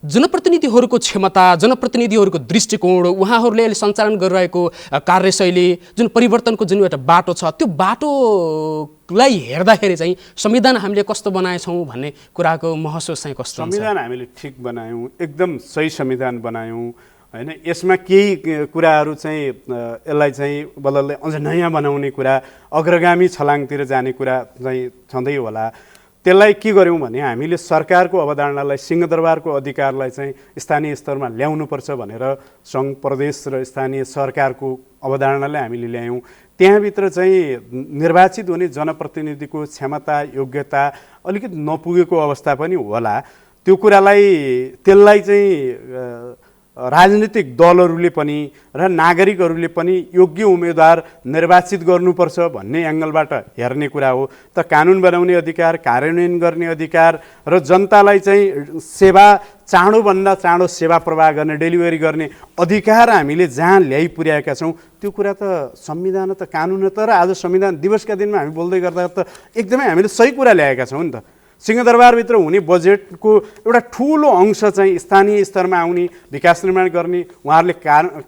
जनप्रतिनिधिहरूको क्षमता, जनप्रतिनिधिहरूको दृष्टिकोण, उहाँहरूले अहिले सञ्चालन गरिरहेको कार्यशैली, जुन परिवर्तनको जुन एउटा बाटो छ त्यो बाटोलाई हेर्दाखेरि चाहिँ संविधान हामीले कस्तो बनाएछौँ भन्ने कुराको महसुस चाहिँ कस्तो हुन्छ? संविधान हामीले ठिक बनायौँ, एकदम सही संविधान बनायौँ होइन। यसमा केही कुराहरू चाहिँ यसलाई चाहिँ बल्ल अझ नयाँ बनाउने कुरा, अग्रगामी छलाङतिर जाने कुरा चाहिँ छँदै होला। त्यसलाई के गर्यौँ भने हामीले सरकारको अवधारणालाई, सिंहदरबारको अधिकारलाई चाहिँ स्थानीय स्तरमा ल्याउनुपर्छ भनेर सङ्घ, प्रदेश र स्थानीय सरकारको अवधारणालाई हामीले ल्यायौँ। त्यहाँभित्र चाहिँ निर्वाचित हुने जनप्रतिनिधिको क्षमता, योग्यता अलिकति नपुगेको अवस्था पनि होला। त्यो कुरालाई त्यसलाई चाहिँ राजनीतिक दलहरूले पनि र नागरिकहरूले पनि योग्य उम्मेदवार निर्वाचित गर्नुपर्छ भन्ने एङ्गलबाट हेर्ने कुरा हो। त कानुन बनाउने अधिकार, कार्यान्वयन गर्ने अधिकार र जनतालाई चाहिँ सेवा चाँडोभन्दा चाँडो सेवा प्रवाह गर्ने, डेलिभरी गर्ने अधिकार हामीले जहाँ ल्याइ पुर्याएका छौँ त्यो कुरा त संविधान त कानुन त। र आज संविधान दिवसका दिनमा हामी बोल्दै गर्दा त एकदमै हामीले सही कुरा ल्याएका छौँ नि त। सिंहदरबारभित्र हुने बजेटको एउटा ठुलो अंश चाहिँ स्थानीय स्तरमा आउने, विकास निर्माण गर्ने, उहाँहरूले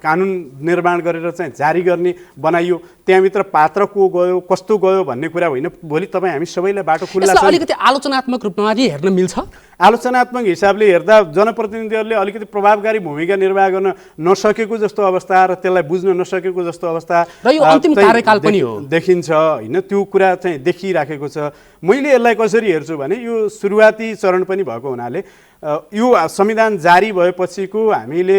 कानुन निर्माण गरेर चाहिँ जारी गर्ने बनाइयो। त्यहाँभित्र पात्र को गयो, कस्तो गयो भन्ने कुरा होइन। भोलि तपाईँ हामी सबैलाई बाटो खुल्ला छ। अलिकति आलोचनात्मक रूपमा हेर्न मिल्छ। आलोचनात्मक हिसाबले हेर्दा जनप्रतिनिधिहरूले अलिकति प्रभावकारी भूमिका निर्वाह गर्न नसकेको जस्तो अवस्था र त्यसलाई बुझ्न नसकेको जस्तो अवस्था र यो अन्तिम कार्यकाल पनि हो देखिन्छ होइन। त्यो कुरा चाहिँ देखिराखेको छ। मैले यसलाई कसरी हेर्छु भने यो सुरुवाती चरण पनि भएको हुनाले यो संविधान जारी भएपछिको हामीले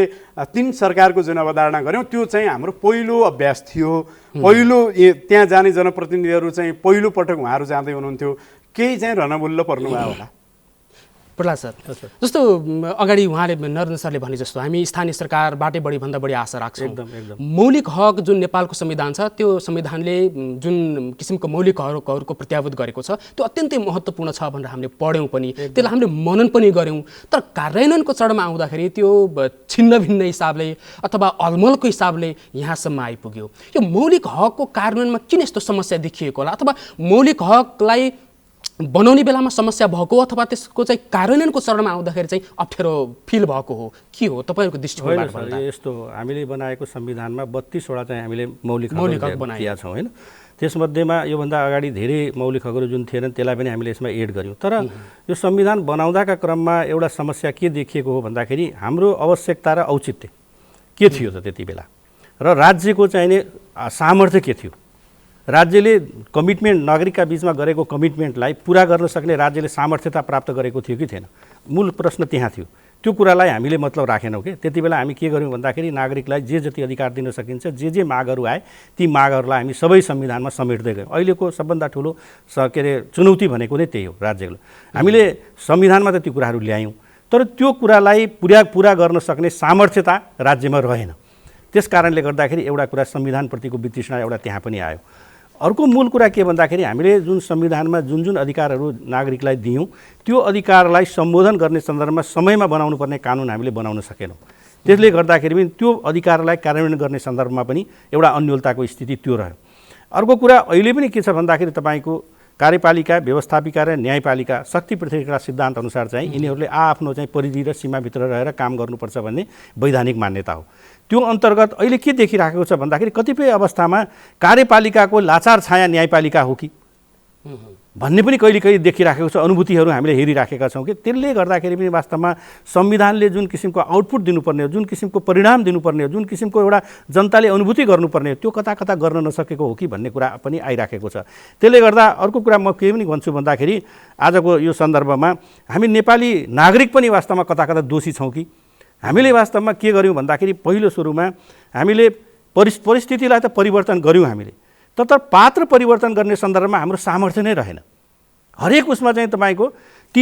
3 सरकारको जुन अवधारणा गऱ्यौँ त्यो चाहिँ हाम्रो पहिलो अभ्यास थियो। पहिलो त्यहाँ जाने जनप्रतिनिधिहरू चाहिँ पहिलो पटक उहाँहरू जाँदै हुनुहुन्थ्यो, केही चाहिँ रणभुल्ल पर्नुभयो होला। प्रहलाद सर, जस्तो अगाडि उहाँले नरेन्द्र सरले भने जस्तो हामी स्थानीय सरकारबाटै बढीभन्दा बढी आशा राख्छौँ। एकदम। मौलिक हक जुन नेपालको संविधान छ त्यो संविधानले जुन किसिमको मौलिक हकहरूको प्रत्याभूत गरेको छ त्यो अत्यन्तै महत्त्वपूर्ण छ भनेर हामीले पढ्यौँ पनि, त्यसलाई हामीले मनन पनि गऱ्यौँ। तर कार्यान्वयनको चरणमा आउँदाखेरि त्यो छिन्न भिन्न हिसाबले अथवा अलमलको हिसाबले यहाँसम्म आइपुग्यो। यो मौलिक हकको कार्यान्वयनमा किन यस्तो समस्या देखिएको होला, अथवा मौलिक हकलाई बनाउने बेलामा समस्या भएको अथवा त्यसको चाहिँ कार्यान्वयनको चरणमा आउँदाखेरि चाहिँ अप्ठ्यारो फिल भएको हो, के हो तपाईँहरूको दृष्टिकोणबाट भन्दा? यस्तो हामीले बनाएको संविधानमा 32 वटा चाहिँ हामीले मौलिक हक बनाएका छौँ होइन। त्यसमध्येमा योभन्दा अगाडि धेरै मौलिक हकहरू जुन थिएनन् त्यसलाई पनि हामीले यसमा एड गर्यौँ। तर यो संविधान बनाउँदाका क्रममा एउटा समस्या के देखिएको हो भन्दाखेरि हाम्रो आवश्यकता र औचित्य के थियो त त्यति बेला, र राज्यको चाहिने सामर्थ्य के थियो। राज्यले कमिटमेन्ट नागरिकका बिचमा गरेको कमिटमेन्टलाई पुरा गर्न सक्ने राज्यले सामर्थ्यता प्राप्त गरेको थियो कि थिएन, मूल प्रश्न त्यहाँ थियो। त्यो कुरालाई हामीले मतलब राखेनौँ कि त्यति बेला हामी के गर्यौँ भन्दाखेरि नागरिकलाई जे जति अधिकार दिन सकिन्छ, जे मागहरू आए ती मागहरूलाई हामी सबै संविधानमा समेट्दै गयौँ। अहिलेको सबभन्दा ठुलो के अरे चुनौती भनेको नै त्यही हो राज्यको। हामीले संविधानमा त त्यो कुराहरू ल्यायौँ, तर त्यो कुरालाई पुरा गर्न सक्ने सामर्थ्यता राज्यमा रहेन। त्यस कारणले गर्दाखेरि एउटा कुरा संविधानप्रतिको वितृष्णा एउटा त्यहाँ पनि आयो। अर्को मूल कुरा के भन्दाखेरि हामीले जुन संविधानमा जुन अधिकारहरू नागरिकलाई दियौँ त्यो अधिकारलाई सम्बोधन गर्ने सन्दर्भमा समयमा बनाउनु पर्ने कानुन हामीले बनाउन सकेनौँ। त्यसले गर्दाखेरि पनि त्यो अधिकारलाई कार्यान्वयन गर्ने सन्दर्भमा पनि एउटा अन्योलताको स्थिति त्यो रह्यो। अर्को कुरा अहिले पनि के छ भन्दाखेरि तपाईँको कार्यपालिका, व्यवस्थापिका र न्यायपालिका शक्ति पृथकता सिद्धान्त अनुसार चाहिँ यिनीहरूले आफ्नो चाहिँ परिधि र सीमाभित्र रहेर काम गर्नुपर्छ भन्ने वैधानिक मान्यता हो। त्यो अन्तर्गत अहिले के देखिराखेको छ भन्दाखेरि कतिपय अवस्थामा कार्यपालिकाको लाचार छाया न्यायपालिका हो कि भन्ने पनि कहिले देखिराखेको छ, अनुभूतिहरू हामीले हेरिराखेका छौँ कि त्यसले गर्दाखेरि पनि वास्तवमा संविधानले जुन किसिमको आउटपुट दिनुपर्ने हो, जुन किसिमको परिणाम दिनुपर्ने हो, जुन किसिमको एउटा जनताले अनुभूति गर्नुपर्ने हो त्यो कता गर्न नसकेको हो कि भन्ने कुरा पनि आइराखेको छ। त्यसले गर्दा अर्को कुरा म के पनि भन्छु भन्दाखेरि आजको यो सन्दर्भमा हामी नेपाली नागरिक पनि वास्तवमा कता दोषी छौँ कि हामीले वास्तवमा के गर्यौँ भन्दाखेरि पहिलो सुरुमा हामीले परिस्थितिलाई त परिवर्तन गर्यौँ हामीले, तर पात्र परिवर्तन गर्ने सन्दर्भमा हाम्रो सामर्थ्य नै रहेन। हरेक उसमा चाहिँ तपाईँको ती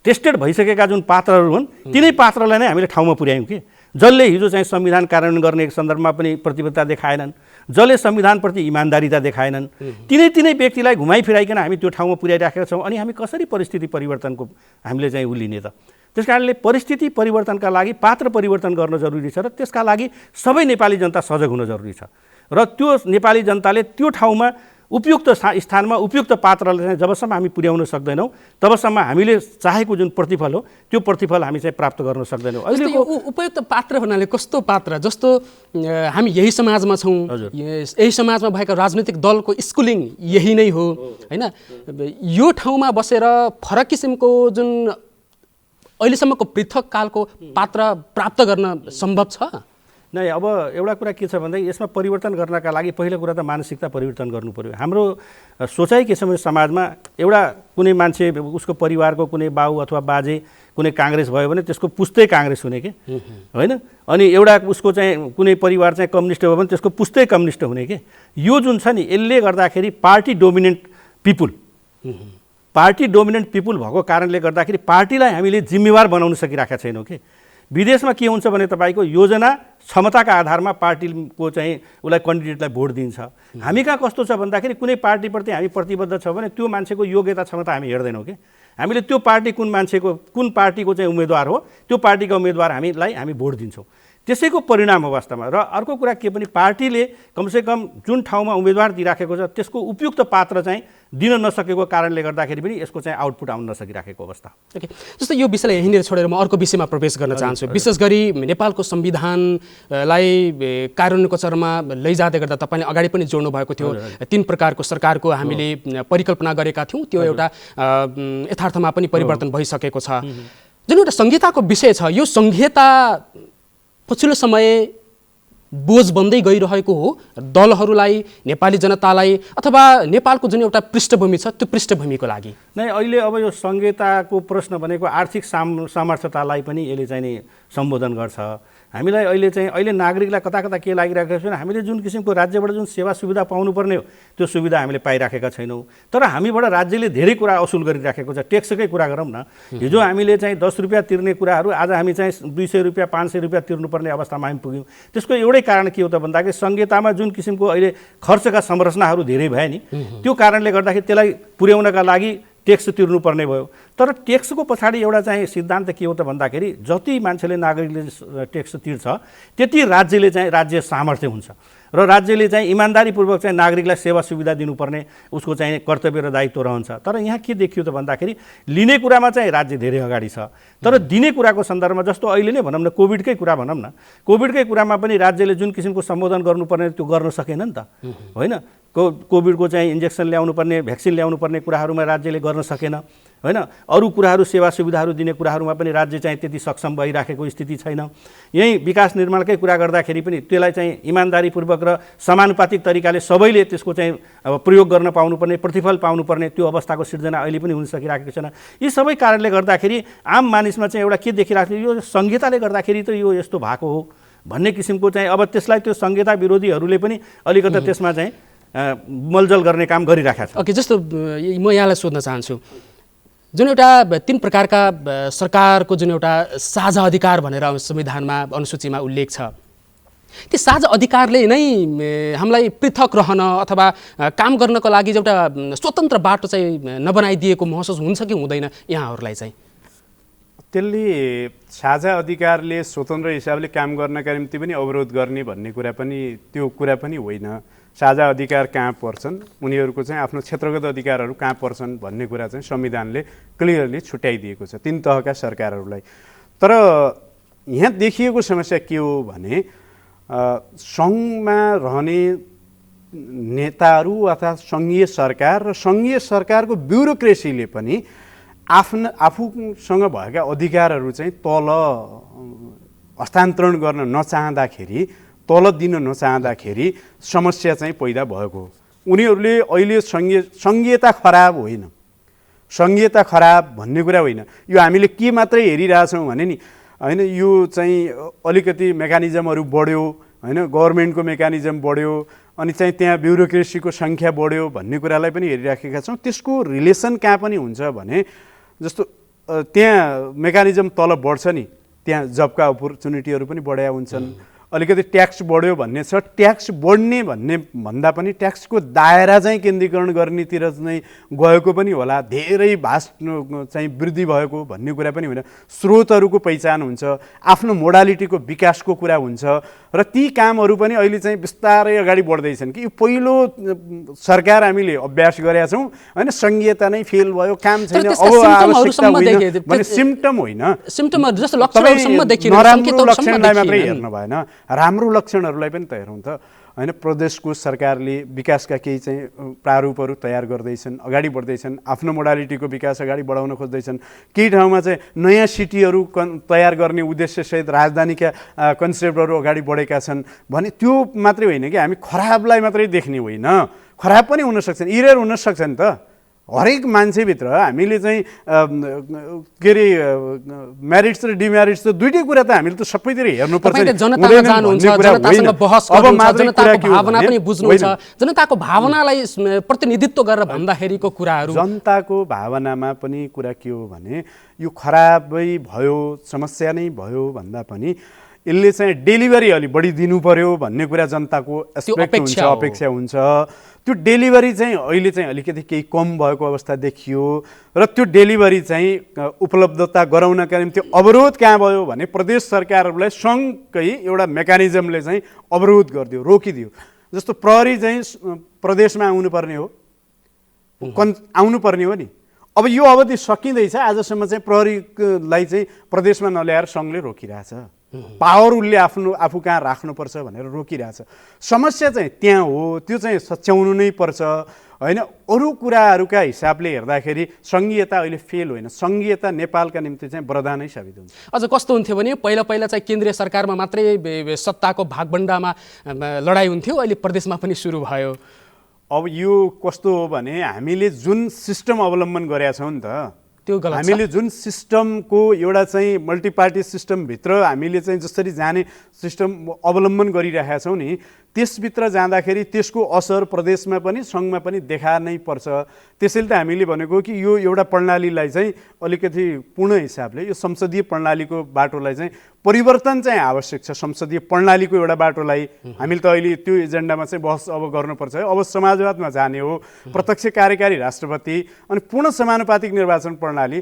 टेस्टेड भइसकेका जुन पात्रहरू हुन् तिनै पात्रलाई नै हामीले ठाउँमा पुर्यायौँ कि जसले हिजो चाहिँ संविधान कार्यान्वयन गर्ने सन्दर्भमा पनि प्रतिबद्धता देखाएनन्, जसले संविधानप्रति इमान्दारिता देखाएनन्, तिनै व्यक्तिलाई घुमाइफिराइकन हामी त्यो ठाउँमा पुर्याइराखेका छौँ। अनि हामी कसरी परिस्थिति परिवर्तनको हामीले चाहिँ उलिने त? त्यस कारणले परिस्थिति परिवर्तनका लागि पात्र परिवर्तन गर्न जरुरी छ र त्यसका लागि सबै नेपाली जनता सजग हुन जरुरी छ। र त्यो नेपाली जनताले त्यो ठाउँमा उपयुक्त स्थानमा उपयुक्त पात्रलाई चाहिँ जबसम्म हामी पुर्याउन सक्दैनौँ तबसम्म हामीले चाहेको जुन प्रतिफल हो त्यो प्रतिफल हामी चाहिँ प्राप्त गर्न सक्दैनौँ। अहिलेको उपयुक्त पात्र भन्नाले कस्तो पात्र? जस्तो हामी यही समाजमा छौँ, यही समाजमा भएका राजनैतिक दलको स्कुलिङ यही नै हो होइन। यो ठाउँमा बसेर फरक किसिमको जुन अहिलेसम्मको पृथक कालको पात्र प्राप्त गर्न सम्भव छ? नै। अब एउटा कुरा के छ भन्दाखेरि यसमा परिवर्तन गर्नका लागि पहिलो कुरा त मानसिकता परिवर्तन गर्नु पर्यो। हाम्रो सोचाइ के छ भने समाजमा एउटा कुनै मान्छे उसको परिवारको कुनै बाउ अथवा बाजे कुनै काङ्ग्रेस भयो भने त्यसको पुस्तै काङ्ग्रेस हुने के होइन, अनि एउटा उसको चाहिँ कुनै परिवार चाहिँ कम्युनिस्ट भयो भने त्यसको पुस्तै कम्युनिस्ट हुने के। यो जुन छ नि यसले गर्दाखेरि पार्टी डोमिनेन्ट पिपुल भएको कारणले गर्दाखेरि पार्टीलाई हामीले जिम्मेवार बनाउन सकिरहेका छैनौँ कि। विदेशमा के हुन्छ भने तपाईँको योजना क्षमताका आधारमा पार्टीको चाहिँ उसलाई क्यान्डिडेटलाई भोट दिन्छ। हामी कहाँ कस्तो छ भन्दाखेरि कुनै पार्टीप्रति हामी प्रतिबद्ध छ भने त्यो मान्छेको योग्यता क्षमता हामी हेर्दैनौँ कि। हामीले त्यो पार्टी कुन पार्टीको चाहिँ उम्मेदवार हो त्यो पार्टीका उम्मेदवार हामी भोट दिन्छौँ। त्यसैको परिणाम हो वास्तवमा। र अर्को कुरा के पनि पार्टीले कमसेकम जुन ठाउँमा उम्मेदवार दिइराखेको छ त्यसको उपयुक्त पात्र चाहिँ दिन नसकेको कारणले गर्दाखेरि पनि यसको चाहिँ आउटपुट आउन नसकिराखेको अवस्था। ओके, जस्तो यो विषयलाई यहीँनिर छोडेर म अर्को विषयमा प्रवेश गर्न चाहन्छु। विशेष गरी नेपालको संविधानलाई कार्यान्वयनको चरणमा लैजाँदै गर्दा तपाईँले अगाडि पनि जोड्नु भएको थियो 3 प्रकारको सरकारको हामीले परिकल्पना गरेका थियौँ, त्यो एउटा यथार्थमा पनि परिवर्तन भइसकेको छ। जुन एउटा संहिताको विषय छ यो संहिता पछिल्लो समय बोझ बन्दै गइरहेको हो दलहरूलाई, नेपाली जनतालाई अथवा नेपालको जुन एउटा पृष्ठभूमि छ त्यो पृष्ठभूमिको लागि नै। अहिले अब यो संहिताको प्रश्न भनेको आर्थिक सामर्थ्यतालाई पनि यसले चाहिँ नि सम्बोधन गर्छ। हामीलाई अहिले नागरिकलाई कता कता के लागिरहेको छ भने हामीले जुन किसिमको राज्यबाट जुन सेवा सुविधा पाउनुपर्ने हो त्यो सुविधा हामीले पाइराखेका छैनौँ। तर हामीबाट राज्यले धेरै कुरा असुल गरिराखेको छ। ट्याक्सकै कुरा गरौँ न, हिजो हामीले चाहिँ 10 रुपियाँ तिर्ने कुराहरू आज हामी चाहिँ 200 रुपियाँ 500 रुपियाँ तिर्नुपर्ने अवस्थामा हामी पुग्यौँ। त्यसको एउटै कारण के हो त भन्दाखेरि संहितामा जुन किसिमको अहिले खर्चका संरचनाहरू धेरै भए नि, त्यो कारणले गर्दाखेरि त्यसलाई पुर्याउनका लागि ट्याक्स तिर्नुपर्ने भयो। तर ट्याक्सको पछाडि एउटा चाहिँ सिद्धान्त के हो त भन्दाखेरि जति मान्छेले नागरिकले ट्याक्स तिर्छ त्यति राज्यले चाहिँ राज्य सामर्थ्य हुन्छ र राज्यले चाहिँ इमान्दारीपूर्वक चाहिँ नागरिकलाई सेवा सुविधा दिनुपर्ने उसको चाहिँ कर्तव्य र दायित्व रहन्छ। तर यहाँ के देखियो त भन्दाखेरि लिने कुरामा चाहिँ राज्य धेरै अगाडि छ, तर दिने कुराको सन्दर्भमा जस्तो अहिले नै भनौँ न कोभिडकै कुरा भनौँ न, कोभिडकै कुरामा पनि राज्यले जुन किसिमको सम्बोधन गर्नुपर्ने त्यो गर्न सकेन नि त, होइन? कोभिडको चाहिँ इन्जेक्सन ल्याउनुपर्ने भ्याक्सिन ल्याउनुपर्ने कुराहरूमा राज्यले गर्न सकेन, होइन? अरू कुराहरू सेवा सुविधाहरू दिने कुराहरूमा पनि राज्य चाहिँ त्यति सक्षम भइराखेको स्थिति छैन। यही विकास निर्माणकै कुरा गर्दाखेरि पनि त्यसलाई चाहिँ इमान्दारीपूर्वक र समानुपातिक तरिकाले सबैले त्यसको चाहिँ अब प्रयोग गर्न पाउनुपर्ने, प्रतिफल पाउनुपर्ने त्यो अवस्थाको सिर्जना अहिले पनि हुन सकिरहेको छैन। यी सबै कारणले गर्दाखेरि आम मानिसमा चाहिँ एउटा के देखिरहेको छ, यो संहिताले गर्दाखेरि त यो यस्तो भएको हो भन्ने किसिमको चाहिँ अब त्यसलाई त्यो संहिता विरोधीहरूले पनि अलिकति त्यसमा चाहिँ मलजल गर्ने काम गरिराखेको छ। ओके, जस्तो म यहाँलाई सोध्न चाहन्छु, जुन एउटा 3 प्रकारका सरकारको जुन एउटा साझा अधिकार भनेर संविधानमा अनुसूचीमा उल्लेख छ, ती साझा अधिकारले नै हामीलाई पृथक रहन अथवा काम गर्नको लागि एउटा स्वतन्त्र बाटो चाहिँ नबनाइदिएको महसुस हुन्छ कि हुँदैन यहाँहरूलाई चाहिँ? त्यसले साझा अधिकारले स्वतन्त्र हिसाबले काम गर्नका निम्ति पनि अवरोध गर्ने भन्ने कुरा पनि त्यो कुरा पनि होइन। साझा अधिकार कहाँ पर्छन्, उनीहरूको चाहिँ आफ्नो क्षेत्रगत अधिकारहरू कहाँ पर्छन् भन्ने कुरा चाहिँ संविधानले क्लियरली छुट्याइदिएको छ 3 तहका सरकारहरूलाई। तर यहाँ देखिएको समस्या के हो भने सङ्घमा रहने नेताहरू अथवा सङ्घीय सरकार र सङ्घीय सरकारको ब्युरोक्रेसीले पनि आफूसँग भएका अधिकारहरू चाहिँ तल हस्तान्तरण गर्न नचाहँदाखेरि, तल दिन नचाहँदाखेरि समस्या चाहिँ पैदा भएको हो। उनीहरूले अहिले सङ्घीयता खराब होइन, सङ्घीयता खराब भन्ने कुरा होइन, यो हामीले के मात्रै हेरिरहेछौँ भने नि, होइन, यो चाहिँ अलिकति मेकानिजमहरू बढ्यो, होइन, गभर्मेन्टको मेकानिजम बढ्यो, अनि चाहिँ त्यहाँ ब्युरोक्रेसीको सङ्ख्या बढ्यो भन्ने कुरालाई पनि हेरिराखेका छौँ। त्यसको रिलेसन कहाँ पनि हुन्छ भने जस्तो त्यहाँ मेकानिजम तल बढ्छ नि, त्यहाँ जबका अपर्च्युनिटीहरू पनि बढाया हुन्छन्। अलिकति ट्याक्स बढ्यो भन्ने छ, ट्याक्स बढ्ने भन्ने भन्दा पनि ट्याक्सको दायरा चाहिँ केन्द्रीकरण गर्नेतिर चाहिँ गएको पनि होला, धेरै भास्ट चाहिँ वृद्धि भएको भन्ने कुरा पनि होइन। स्रोतहरूको पहिचान हुन्छ, आफ्नो मोडालिटीको विकासको कुरा हुन्छ र ती कामहरू पनि अहिले चाहिँ बिस्तारै अगाडि बढ्दैछन् कि यो पहिलो सरकार हामीले अभ्यास गरेका छौँ, होइन, सङ्घीयता नै फेल भयो, काम छैन, अब आवश्यकता होइन भने सिम्पटम होइन, सिम्पटमहरू जस्तो लक्षणहरुसम्म देखिरहेको छ, नराम्रो लक्षणलाई मात्रै हेर्नु भएन, राम्रो लक्षणहरूलाई पनि त हेरौँ त, होइन। प्रदेशको सरकारले विकासका केही चाहिँ प्रारूपहरू तयार गर्दैछन्, अगाडि बढ्दैछन्, आफ्नो मोडालिटीको विकास अगाडि बढाउन खोज्दैछन्। केही ठाउँमा चाहिँ नयाँ सिटीहरू तयार गर्ने उद्देश्यसहित राजधानीका कन्सेप्टहरू अगाडि बढेका छन् भने त्यो मात्रै होइन कि हामी खराबलाई मात्रै देख्ने होइन, खराब पनि हुन सक्छन्, इरर हुन सक्छ नि त। हरेक मान्छेभित्र हामीले चाहिँ के अरे मेरिट्स र डिमेरिट्स त दुईटै कुरा त हामीले त सबैतिर हेर्नुपर्छ। जनतामा जानुहुन्छ, जनतासँग बहस गर्नुहुन्छ, जनताको भावना पनि बुझ्नुहुन्छ, जनताको भावनालाई प्रतिनिधित्व गरेर भन्दाखेरिको कुराहरू, जनताको भावनामा पनि कुरा के हो भने यो खराबै भयो, समस्या नै भयो भन्दा पनि यसले चाहिँ डेलिभरी अलि बढी दिनु पर्यो भन्ने कुरा जनताको एक्सपेक्ट हुन्छ, अपेक्षा हुन्छ। त्यो डेलिभरी चाहिँ अहिले चाहिँ अलिकति केही कम भएको अवस्था देखियो र त्यो डेलिभरी चाहिँ उपलब्धता गराउनका निम्ति अवरोध कहाँ भयो भने प्रदेश सरकारहरूलाई सङ्घकै एउटा मेकानिजमले चाहिँ अवरोध गरिदियो, रोकिदियो। जस्तो प्रहरी चाहिँ प्रदेशमा आउनुपर्ने हो, आउनुपर्ने हो नि, अब यो अवधि सकिँदैछ, आजसम्म चाहिँ प्रहरीलाई चाहिँ प्रदेशमा नल्याएर सङ्घले रोकिरहेछ, पावर उसले आफू कहाँ राख्नुपर्छ भनेर रोकिरहेछ। समस्या चाहिँ त्यहाँ हो, त्यो चाहिँ सच्याउनु नै पर्छ, होइन। अरू कुराहरूका हिसाबले हेर्दाखेरि सङ्घीयता अहिले फेल होइन, सङ्घीयता नेपालका निम्ति चाहिँ वरदानै साबित हुन्छ। अझ कस्तो हुन्थ्यो भने पहिला चाहिँ केन्द्रीय सरकारमा मात्रै सत्ताको भागबण्डामा लडाइँ हुन्थ्यो, अहिले प्रदेशमा पनि सुरु भयो। अब यो कस्तो हो भने हामीले जुन सिस्टम अवलम्बन गरेका छौँ नि त, त्यो गलत छ। हामीले जुन सिस्टमको एउटा चाहिँ मल्टिपार्टी सिस्टमभित्र हामीले चाहिँ जसरी जाने सिस्टम अवलम्बन गरिरहेका छौँ नि, त्यसभित्र जाँदाखेरि त्यसको असर प्रदेशमा पनि सङ्घमा पनि देखा नै पर्छ। त्यसैले त हामीले भनेको कि यो एउटा प्रणालीलाई चाहिँ अलिकति पूर्ण हिसाबले यो संसदीय प्रणालीको बाटोलाई चाहिँ परिवर्तन चाहिँ आवश्यक छ। संसदीय प्रणालीको एउटा बाटोलाई हामीले त अहिले त्यो एजेन्डामा चाहिँ बहस अब गर्नुपर्छ है। अब समाजवादमा जाने हो, प्रत्यक्ष कार्यकारी राष्ट्रपति अनि पूर्ण समानुपातिक निर्वाचन प्रणाली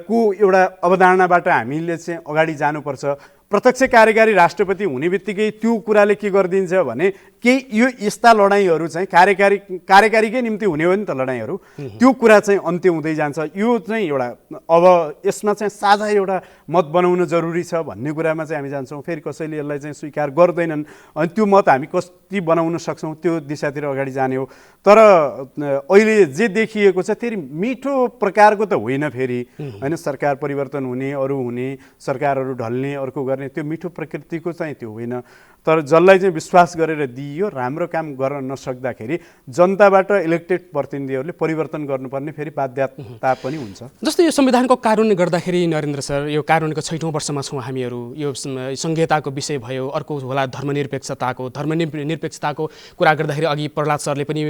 को एउटा अवधारणाबाट हामीले चाहिँ अगाडि जानुपर्छ। प्रत्यक्ष कार्यकारी राष्ट्रपति हुने बित्तिकै त्यो कुराले के गरिदिन्छ भने केही यो यस्ता लडाइँहरू चाहिँ कार्यकारीकै निम्ति हुने हो नि त लडाइँहरू, त्यो कुरा चाहिँ अन्त्य हुँदै जान्छ। यो चाहिँ एउटा अब यसमा चाहिँ साझा एउटा मत बनाउन जरुरी छ भन्ने कुरामा चाहिँ हामी जान्छौँ। फेरि कसैले यसलाई चाहिँ स्वीकार गर्दैनन् अनि त्यो मत हामी कति बनाउन सक्छौँ त्यो दिशातिर अगाडि जाने हो। तर अहिले जे देखिएको छ फेरि मिठो प्रकारको त होइन, फेरि होइन सरकार परिवर्तन हुने, अरू हुने, सरकारहरू ढल्ने, अर्को गर्ने, त्यो मिठो प्रकृतिको चाहिँ त्यो होइन। तर जसलाई चाहिँ विश्वास गरेर दिइयो राम्रो काम गर्न नसक्दाखेरि जनताबाट इलेक्टेड प्रतिनिधिहरूले परिवर्तन गर्नुपर्ने फेरि बाध्यता पनि हुन्छ। जस्तै यो संविधानको कार्यान्वयन गर्दाखेरि नरेन्द्र सर, यो कार्यान्वयनको 6औं वर्षमा छौँ हामीहरू। यो संहिताको विषय भयो, अर्को होला धर्मनिरपेक्षताको। धर्मनिरपेक्षताको कुरा गर्दाखेरि अघि प्रहलाद सरले पनि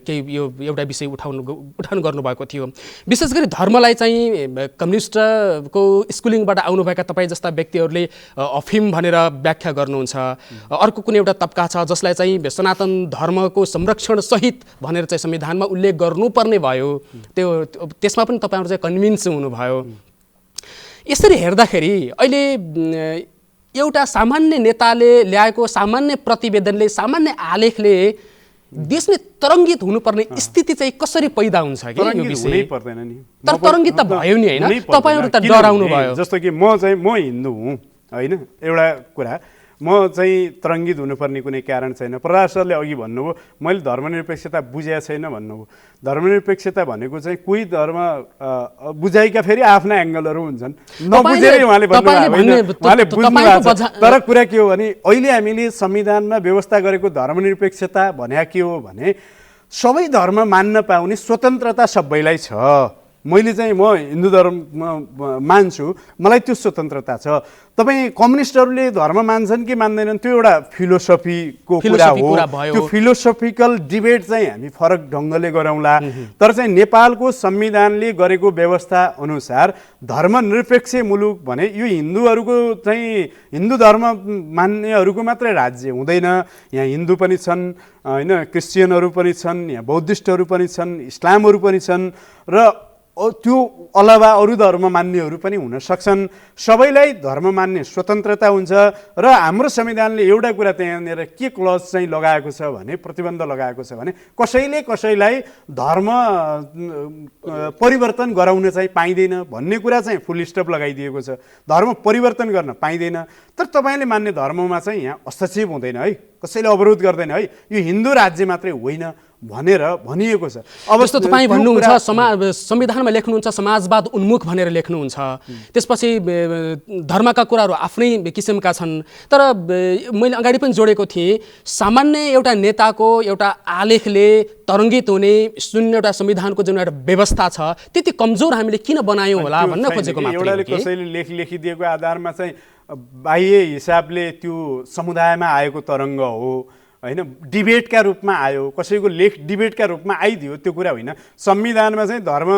केही यो एउटा विषय उठाउनु गर्नुभएको थियो। विशेष गरी धर्मलाई चाहिँ कम्युनिस्टको स्कुलिङबाट आउनुभएका तपाईँ जस्ता व्यक्तिहरूले अफिम भनेर व्याख्या गर्नुहुन्छ। अर्को कुनै एउटा तबका छ जसलाई चाहिँ सनातन धर्मको संरक्षण सहित भनेर चाहिँ संविधानमा उल्लेख गर्नुपर्ने भयो। त्यसमा पनि तपाईँहरू चाहिँ कन्भिन्स हुनुभयो। यसरी हेर्दाखेरि अहिले एउटा सामान्य नेताले ल्याएको सामान्य प्रतिवेदनले, सामान्य आलेखले देशले तरङ्गित हुनुपर्ने स्थिति चाहिँ कसरी पैदा हुन्छ कि यो विषय? पर्दैन नि, तर तरङ्गित त भयो नि होइन, तपाईँहरू त डराउनु भयो। जस्तो कि म हिन्दू हुँ होइन, एउटा कुरा म चाहिँ तरङ्गित हुनुपर्ने कुनै कारण छैन। प्रहलाद सरले अघि भन्नुभयो मैले धर्मनिरपेक्षता बुझेको छैन भन्नुभयो। धर्मनिरपेक्षता भनेको चाहिँ कोही धर्म बुझाइका फेरि आफ्ना एङ्गलहरू हुन्छन्, नबुझेरै उहाँले भन्नुभएको। तर कुरा के हो भने अहिले हामीले संविधानमा व्यवस्था गरेको धर्मनिरपेक्षता भने के हो भने सबै धर्म मान्न पाउने स्वतन्त्रता सबैलाई छ। मैले चाहिँ म हिन्दू धर्म मान्छु, मलाई त्यो स्वतन्त्रता छ। तपाईँ कम्युनिस्टहरूले धर्म मान्छन् कि मान्दैनन् त्यो एउटा फिलोसफीको कुरा हो। त्यो फिलोसफिकल डिबेट चाहिँ हामी फरक ढङ्गले गरौँला। तर चाहिँ नेपालको संविधानले गरेको व्यवस्था अनुसार धर्मनिरपेक्ष मुलुक भने यो हिन्दूहरूको चाहिँ हिन्दू धर्म मान्नेहरूको मात्रै राज्य हुँदैन। यहाँ हिन्दू पनि छन् होइन, क्रिस्चियनहरू पनि छन्, यहाँ बौद्धिस्टहरू पनि छन्, इस्लामहरू पनि छन् र त्यो अलावा अरू धर्म मान्नेहरू पनि हुन सक्छन्। सबैलाई धर्म मान्ने स्वतन्त्रता हुन्छ। र हाम्रो संविधानले एउटा कुरा त्यहाँनिर के क्लज चाहिँ लगाएको छ भने, प्रतिबन्ध लगाएको छ भने कसैलाई धर्म परिवर्तन गराउन चाहिँ पाइँदैन भन्ने कुरा चाहिँ फुल स्टप लगाइदिएको छ। धर्म परिवर्तन गर्न पाइँदैन। तर तपाईँले मान्ने धर्ममा चाहिँ यहाँ हस्तक्षेप हुँदैन है, कसैले अवरोध गर्दैन है, यो हिन्दू राज्य मात्रै होइन भनेर भनिएको छ। अब जस्तो तपाईँ भन्नुहुन्छ संविधानमा लेख्नुहुन्छ समाजवाद उन्मुख भनेर लेख्नुहुन्छ, त्यसपछि धर्मका कुराहरू आफ्नै किसिमका छन्। तर मैले अगाडि पनि जोडेको थिएँ, सामान्य एउटा नेताको एउटा आलेखले तरङ्गित हुने शून्य एउटा संविधानको जुन एउटा व्यवस्था छ त्यति कमजोर हामीले किन बनायौँ होला भन्न खोजेको मात्र हो। एउटाले कसैले लेखिदिएको आधारमा चाहिँ बाह्य हिसाबले त्यो समुदायमा आएको तरङ्ग हो होइन, डिबेटका रूपमा आयो, कसैको लेख डिबेटका रूपमा आइदियो, त्यो कुरा होइन। संविधानमा चाहिँ धर्म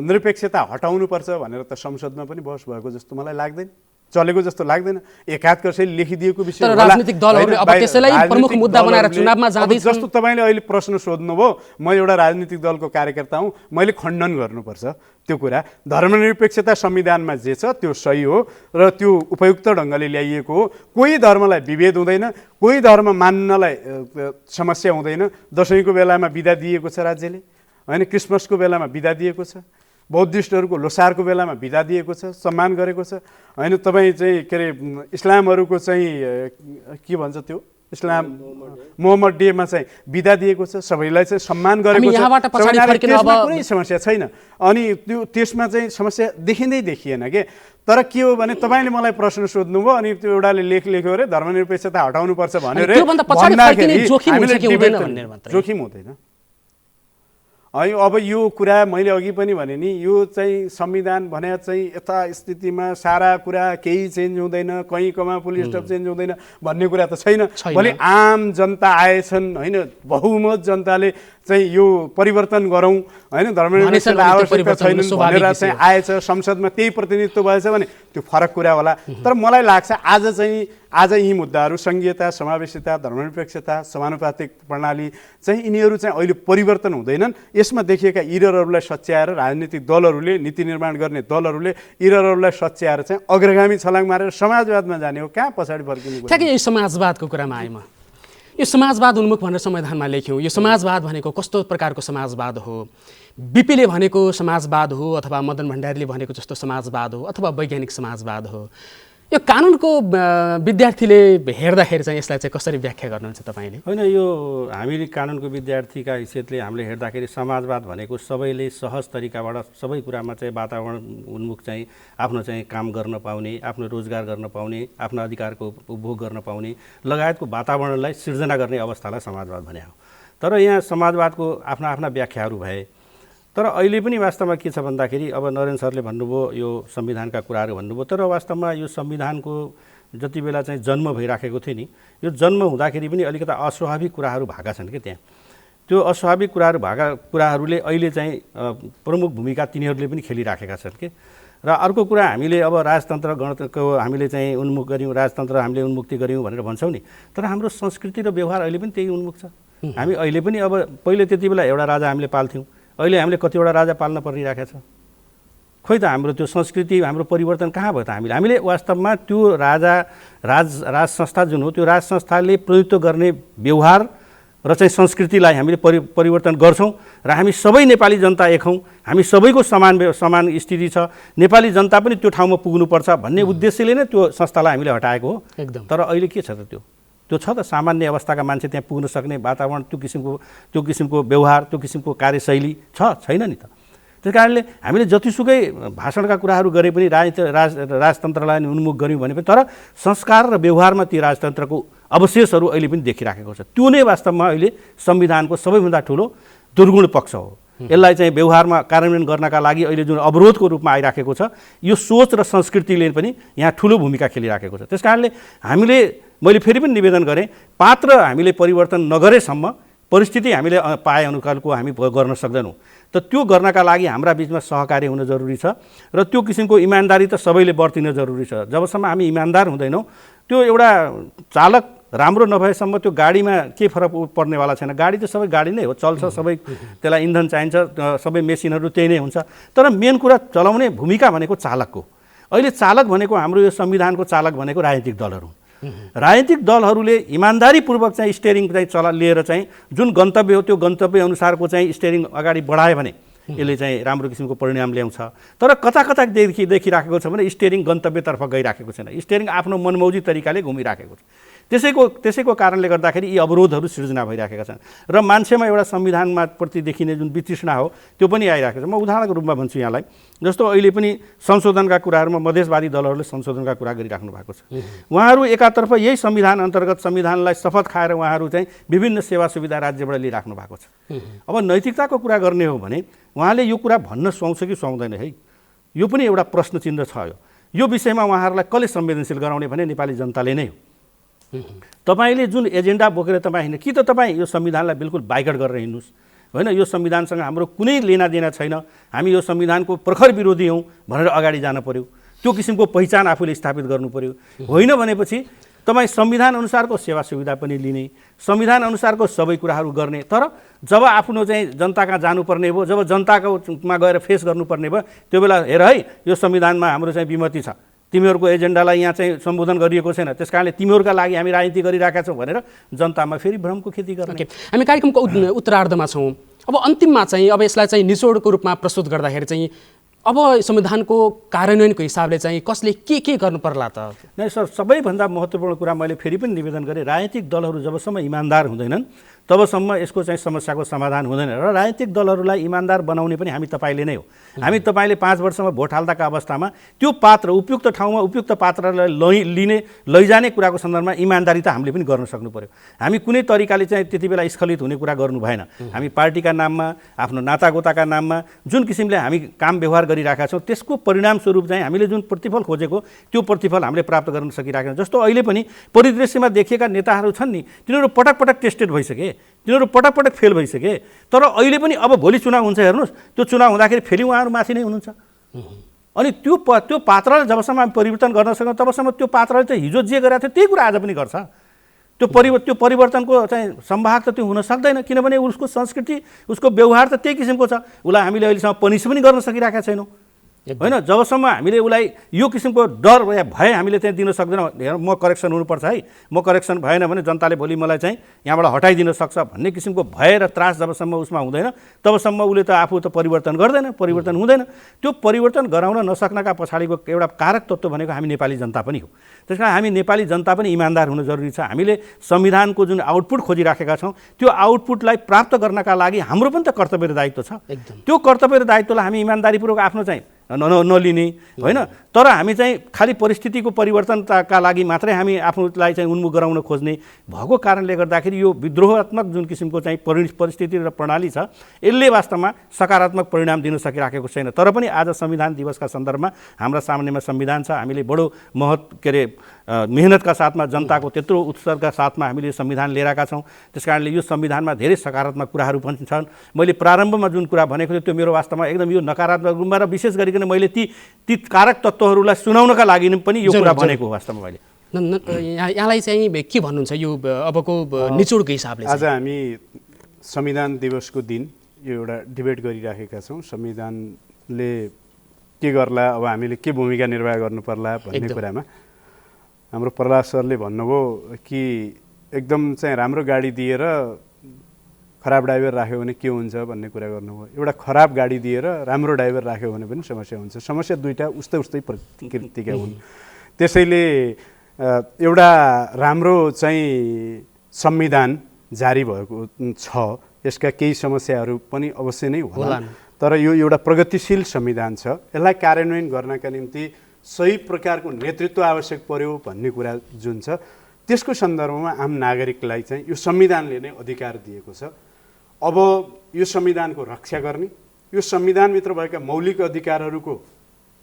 निरपेक्षता हटाउनुपर्छ भनेर त संसदमा पनि बहस भएको जस्तो मलाई लाग्दैन, चलेको जस्तो लाग्दैन। एकाध कसैले लेखिदिएको विषय तर राजनीतिक दलहरूले अब त्यसैलाई प्रमुख मुद्दा बनाएर चुनावमा जाँदैछन्। जस्तो तपाईँले अहिले प्रश्न सोध्नुभयो, म एउटा राजनीतिक दलको कार्यकर्ता हुँ, मैले खण्डन गर्नुपर्छ त्यो कुरा। धर्मनिरपेक्षता संविधानमा जे छ त्यो सही हो र त्यो उपयुक्त ढङ्गले ल्याइएको हो। कोही धर्मलाई विभेद हुँदैन, कोही धर्म मान्नलाई समस्या हुँदैन। दसैँको बेलामा बिदा दिएको छ राज्यले होइन, क्रिसमसको बेलामा बिदा दिएको छ, बौद्धिस्टहरूको लोसारको बेलामा बिदा दिएको छ, सम्मान गरेको छ होइन। तपाईँ चाहिँ के अरे इस्लामहरूको चाहिँ के भन्छ त्यो इस्लाम मोहम्मद डेमा चाहिँ बिदा दिएको छ, सबैलाई चाहिँ सम्मान गरेको छ, कुनै समस्या छैन। अनि त्यो त्यसमा चाहिँ समस्या देखिएन के। तर के हो भने तपाईँले मलाई प्रश्न सोध्नुभयो अनि त्यो एउटाले लेख्यो अरे धर्मनिरपेक्षता हटाउनुपर्छ भनेर, जोखिम हुँदैन। है। अब यो कुरा मैले अघि पनि भने नि, यो चाहिँ संविधान भने चाहिँ यथा स्थितिमा सारा कुरा केही चेन्ज हुँदैन, कहीँकोमा पुलिस स्टाफ चेन्ज हुँदैन भन्ने कुरा त छैन। भोलि आम जनता आएछन् होइन, बहुमत जनताले चाहिँ यो परिवर्तन गरौँ होइन, धर्मनिरपेक्षतालाई आवश्यकता छैन भनेर चाहिँ आएछ, संसदमा त्यही प्रतिनिधित्व भएछ भने त्यो फरक कुरा होला। तर मलाई लाग्छ आज यी मुद्दाहरू संघीयता, समावेशिता, धर्मनिरपेक्षता, समानुपातिक प्रणाली चाहिँ यिनीहरू चाहिँ अहिले परिवर्तन हुँदैनन्। यसमा देखिएका इररहरूलाई सच्याएर राजनीतिक दलहरूले, नीति निर्माण गर्ने दलहरूले इररहरूलाई सच्याएर चाहिँ अग्रगामी छलाङ मारेर समाजवादमा जाने हो, कहाँ पछाडि फर्किनु। ठ्याक्कै यही समाजवादको कुरामा आएँ म। यो समाजवाद उन्मुख भनेर संविधानमा लेख्यौँ। यो समाजवाद भनेको कस्तो प्रकारको समाजवाद हो? बिपीले भनेको समाजवाद हो, अथवा मदन भण्डारीले भनेको जस्तो समाजवाद हो, अथवा वैज्ञानिक समाजवाद हो? यो कानुनको विद्यार्थीले हेर्दाखेरि चाहिँ यसलाई चाहिँ कसरी व्याख्या गर्नुहुन्छ तपाईँले? होइन, यो हामीले कानुनको विद्यार्थीका हैसियतले हामीले हेर्दाखेरि समाजवाद भनेको सबैले सहज तरिकाबाट सबै कुरामा चाहिँ वातावरण उन्मुख चाहिँ आफ्नो चाहिँ काम गर्न पाउने, आफ्नो रोजगार गर्न पाउने, आफ्नो अधिकारको उपभोग गर्न पाउने लगायतको वातावरणलाई सिर्जना गर्ने अवस्थालाई समाजवाद भने हो। तर यहाँ समाजवादको आफ्ना आफ्ना व्याख्याहरू भए। तर अहिले पनि वास्तवमा के छ भन्दाखेरि, अब नरेन सरले भन्नुभयो यो संविधानका कुराहरू भन्नुभयो, तर वास्तवमा यो संविधानको जति बेला चाहिँ जन्म भइराखेको थियो नि, यो जन्म हुँदाखेरि पनि अलिकता अस्वाभाविक कुराहरू भएका छन् कि त्यहाँ। त्यो अस्वाभाविक कुराहरू भएका कुराहरूले अहिले चाहिँ प्रमुख भूमिका तिनीहरूले पनि खेलिराखेका छन् कि। र अर्को कुरा, हामीले अब राजतन्त्र गणतन्त्रको हामीले चाहिँ उन्मुख गऱ्यौँ, राजतन्त्र हामीले उन्मुक्ति गऱ्यौँ भनेर भन्छौँ नि, तर हाम्रो संस्कृति र व्यवहार अहिले पनि त्यही उन्मुख छ। हामी अहिले पनि अब पहिले त्यति बेला एउटा राजा हामीले पाल्थ्यौँ, अहिले हामीले कतिवटा राजा पाल्न परिरहेको छ। खोइ त हाम्रो त्यो संस्कृति, हाम्रो परिवर्तन कहाँ भयो त? हामीले वास्तवमा त्यो राज संस्था जुन हो, त्यो राज संस्थाले प्रयुक्त गर्ने व्यवहार र चाहिँ संस्कृतिलाई हामीले परिवर्तन गर्छौँ र हामी सबै नेपाली जनता एक हौँ, हामी सबैको समान स्थिति छ, नेपाली जनता पनि त्यो ठाउँमा पुग्नुपर्छ भन्ने उद्देश्यले नै त्यो संस्थालाई हामीले हटाएको हो एकदम। तर अहिले के छ त? त्यो छ त सामान्य अवस्थाका मान्छे त्यहाँ पुग्न सक्ने वातावरण, त्यो किसिमको व्यवहार, त्यो किसिमको कार्यशैली छैन नि त। त्यस कारणले हामीले जतिसुकै भाषणका कुराहरू गरे पनि राजतन्त्रलाई उन्मुख गऱ्यौँ भने पनि, तर संस्कार र व्यवहारमा ती राजतन्त्रको अवशेषहरू अहिले पनि देखिराखेको छ। त्यो नै वास्तवमा अहिले संविधानको सबैभन्दा ठुलो दुर्गुण पक्ष हो। यसलाई चाहिँ व्यवहारमा कार्यान्वयन गर्नका लागि अहिले जुन अवरोधको रूपमा आइराखेको छ, यो सोच र संस्कृतिले पनि यहाँ ठुलो भूमिका खेलिराखेको छ। त्यस कारणले मैले फेरि पनि निवेदन गरेँ, पात्र हामीले परिवर्तन नगरेसम्म परिस्थिति हामीले पाए अनुकूलको हामी गर्न सक्दैनौँ। त त्यो गर्नका लागि हाम्रा बिचमा सहकार्य हुन जरुरी छ र त्यो किसिमको इमान्दारी त सबैले बर्तिन जरुरी छ। जबसम्म हामी इमान्दार हुँदैनौँ, त्यो एउटा चालक राम्रो नभएसम्म त्यो गाडीमा के फरक पर्नेवाला छैन। गाडी त सबै गाडी नै हो, चल्छ, सबै त्यसलाई इन्धन चाहिन्छ, सबै मेसिनहरू त्यही नै हुन्छ। तर मेन कुरा चलाउने भूमिका भनेको चालकको। अहिले चालक भनेको हाम्रो यो संविधानको चालक भनेको राजनीतिक दलहरू। राजनीतिक दलहरूले इमान्दारीपूर्वक चाहिँ स्टेरिङ चाहिँ लिएर चाहिँ जुन गन्तव्य हो त्यो गन्तव्य अनुसारको चाहिँ स्टेरिङ अगाडि बढायो भने यसले चाहिँ राम्रो किसिमको परिणाम ल्याउँछ। तर कता कता देखिराखेको छ भने स्टेरिङ गन्तव्यतर्फ गइराखेको छैन, स्टेरिङ आफ्नो मनमौजी तरिकाले घुमिराखेको छ। त्यसैको कारणले गर्दाखेरि यी अवरोधहरू सृजना भइराखेका छन् र मान्छेमा एउटा संविधानमा प्रति देखिने जुन वितृष्णा हो त्यो पनि आइराखेको छ। म उदाहरणको रूपमा भन्छु यहाँलाई, जस्तो अहिले पनि संशोधनका कुराहरूमा मधेसवादी दलहरूले संशोधनका कुरा गरिराख्नु भएको छ। उहाँहरू एकातर्फ यही संविधान अन्तर्गत संविधानलाई शपथ खाएर उहाँहरू चाहिँ विभिन्न सेवा सुविधा राज्यबाट लिइराख्नु भएको छ। अब नैतिकताको कुरा गर्ने हो भने उहाँले यो कुरा भन्न सुहाउँछ कि सुहाउँदैन है, यो पनि एउटा प्रश्न चिन्ह छ। यो विषयमा उहाँहरूलाई कसले संवेदनशील गराउने भने नेपाली जनताले नै हो। तपाईले जुन एजेन्डा बोकेर तपाईँ हिँड्नु, कि त तपाईँ यो संविधानलाई बिल्कुल बाइकट गरेर हिँड्नुहोस्, होइन यो संविधानसँग हाम्रो कुनै लेनादेना छैन, हामी यो संविधानको प्रखर विरोधी हौँ भनेर अगाडि जान पर्यो, त्यो किसिमको पहिचान आफूले स्थापित गर्नु पर्यो। होइन भनेपछि तपाईँ संविधान अनुसारको सेवा सुविधा पनि लिने, संविधान अनुसारको सबै कुराहरू गर्ने, तर जब आफ्नो चाहिँ जनता कहाँ जानुपर्ने भयो, जब जनताकोमा गएर फेस गर्नुपर्ने भयो, त्यो बेला हेर है यो संविधानमा हाम्रो चाहिँ विमति छ, तिमीहरूको एजेन्डालाई यहाँ चाहिँ सम्बोधन गरिएको छैन, त्यस कारणले तिमीहरूका लागि हामी राजनीति गरिरहेका छौँ भनेर जनतामा फेरि भ्रमको खेती गर्ने। हामी कार्यक्रमको उत्तरार्धमा छौँ। अब अन्तिममा चाहिँ अब यसलाई चाहिँ निचोडको रूपमा प्रस्तुत गर्दाखेरि चाहिँ अब संविधानको कार्यान्वयनको हिसाबले चाहिँ कसले के गर्नु पर्ला त? नै सर, सबैभन्दा महत्त्वपूर्ण कुरा मैले फेरि पनि निवेदन गरेँ, राजनीतिक दलहरू जबसम्म इमान्दार हुँदैनन् तबसम्म यसको चाहिँ समस्याको समाधान हुँदैन र राजनीतिक दलहरूलाई इमान्दार बनाउने पनि हामी तपाईँले नै हो। हामी तपाईँले 5 वर्षमा भोट हाल्दाका अवस्थामा त्यो पात्र उपयुक्त ठाउँमा उपयुक्त पात्रलाई लैजाने कुराको सन्दर्भमा इमान्दारी त हामीले पनि गर्न सक्नु पर्यो। हामी कुनै तरिकाले चाहिँ त्यति बेला स्खलित हुने कुरा गर्नु भएन। हामी पार्टीका नाममा आफ्नो नातागोताका नाममा जुन किसिमले हामी काम व्यवहार गरिरहेका छौँ त्यसको परिणामस्वरूप चाहिँ हामीले जुन प्रतिफल खोजेको त्यो प्रतिफल हामीले प्राप्त गर्न सकिरहेका छौँ। जस्तो अहिले पनि परिदृश्यमा देखिएका नेताहरू छन् नि तिनीहरू पटक पटक टेस्टेड भइसके, तिनीहरू पटक पटक फेल भइसके, तर अहिले पनि अब भोलि चुनाव हुन्छ हेर्नुहोस्, त्यो चुनाव हुँदाखेरि फेरि उहाँहरू माथि नै हुनुहुन्छ। अनि त्यो पात्रलाई जबसम्म हामी परिवर्तन गर्न सक्छौँ तबसम्म त्यो पात्रले चाहिँ हिजो जे गरेको थियो त्यही कुरा आज पनि गर्छ। त्यो परिवर्तनको चाहिँ सम्भाग त त्यो हुन सक्दैन, किनभने उसको संस्कृति उसको व्यवहार त त्यही किसिमको छ। उसलाई हामीले अहिलेसम्म पनिस पनि गर्न सकिरहेका छैनौँ होइन। जबसम्म हामीले उसलाई यो किसिमको डर या भय हामीले चाहिँ दिन सक्दैनौँ, म करेक्सन हुनुपर्छ है, म करेक्सन भएन भने जनताले भोलि मलाई चाहिँ यहाँबाट हटाइदिन सक्छ भन्ने किसिमको भय र त्रास जबसम्म उसमा हुँदैन तबसम्म उसले त आफू त परिवर्तन गर्दैन, परिवर्तन हुँदैन। त्यो परिवर्तन गराउन नसक्नका पछाडिको एउटा कारक तत्त्व भनेको हामी नेपाली जनता पनि हो। त्यस कारण हामी नेपाली जनता पनि इमान्दार हुन जरुरी छ। हामीले संविधानको जुन आउटपुट खोजिराखेका छौँ त्यो आउटपुटलाई प्राप्त गर्नका लागि हाम्रो पनि त कर्तव्य र दायित्व छ। त्यो कर्तव्य र दायित्वलाई हामी इमान्दारीपूर्वक आफ्नो चाहिँ नलिने होइन, तर हामी चाहिँ खालि परिस्थितिको परिवर्तनका लागि मात्रै हामी आफूलाई चाहिँ उन्मुख गराउन खोज्ने भएको कारणले गर्दाखेरि यो विद्रोहात्मक जुन किसिमको चाहिँ परिस्थिति र प्रणाली छ यसले वास्तवमा सकारात्मक परिणाम दिन सकिराखेको छैन। तर पनि आज संविधान दिवसका सन्दर्भमा हाम्रा सामनेमा संविधान छ, हामीले बडो मेहनतका साथमा जनताको त्यत्रो उत्सर्गका साथमा हामीले संविधान लिएर आएका छौँ। त्यस कारणले यो संविधानमा धेरै सकारात्मक कुराहरू पनि छन्। मैले प्रारम्भमा जुन कुरा भनेको थिएँ त्यो मेरो वास्तवमा एकदम यो नकारात्मक रूपमा र विशेष गरिकन मैले ती कारक तत्त्वहरूलाई सुनाउनका लागि पनि यो कुरा भनेको हो। वास्तवमा मैले यहाँलाई चाहिँ के भन्नुहुन्छ यो अबको निचोडको हिसाबले? आज हामी संविधान दिवसको दिन यो एउटा डिबेट गरिराखेका छौँ। संविधानले के गर्ला, अब हामीले के भूमिका निर्वाह गर्नु पर्ला भन्ने कुरामा हाम्रो प्रहलाद सरले भन्नुभयो कि एकदम चाहिँ राम्रो गाडी दिएर खराब ड्राइभर राख्यो भने के हुन्छ भन्ने कुरा गर्नुभयो। एउटा खराब गाडी दिएर राम्रो ड्राइभर राख्यो भने पनि समस्या हुन्छ। समस्या दुईवटा उस्तै प्रकृतिका हुन्। त्यसैले एउटा राम्रो चाहिँ संविधान जारी भएको छ, यसका केही समस्याहरू पनि अवश्य नै होला, तर यो एउटा प्रगतिशील संविधान छ। यसलाई कार्यान्वयन गर्नका निम्ति सही प्रकारको नेतृत्व आवश्यक पर्यो भन्ने कुरा जुन छ त्यसको सन्दर्भमा आम नागरिकलाई चाहिँ यो संविधानले नै अधिकार दिएको छ। अब यो संविधानको रक्षा गर्ने, यो संविधानभित्र भएका मौलिक अधिकारहरूको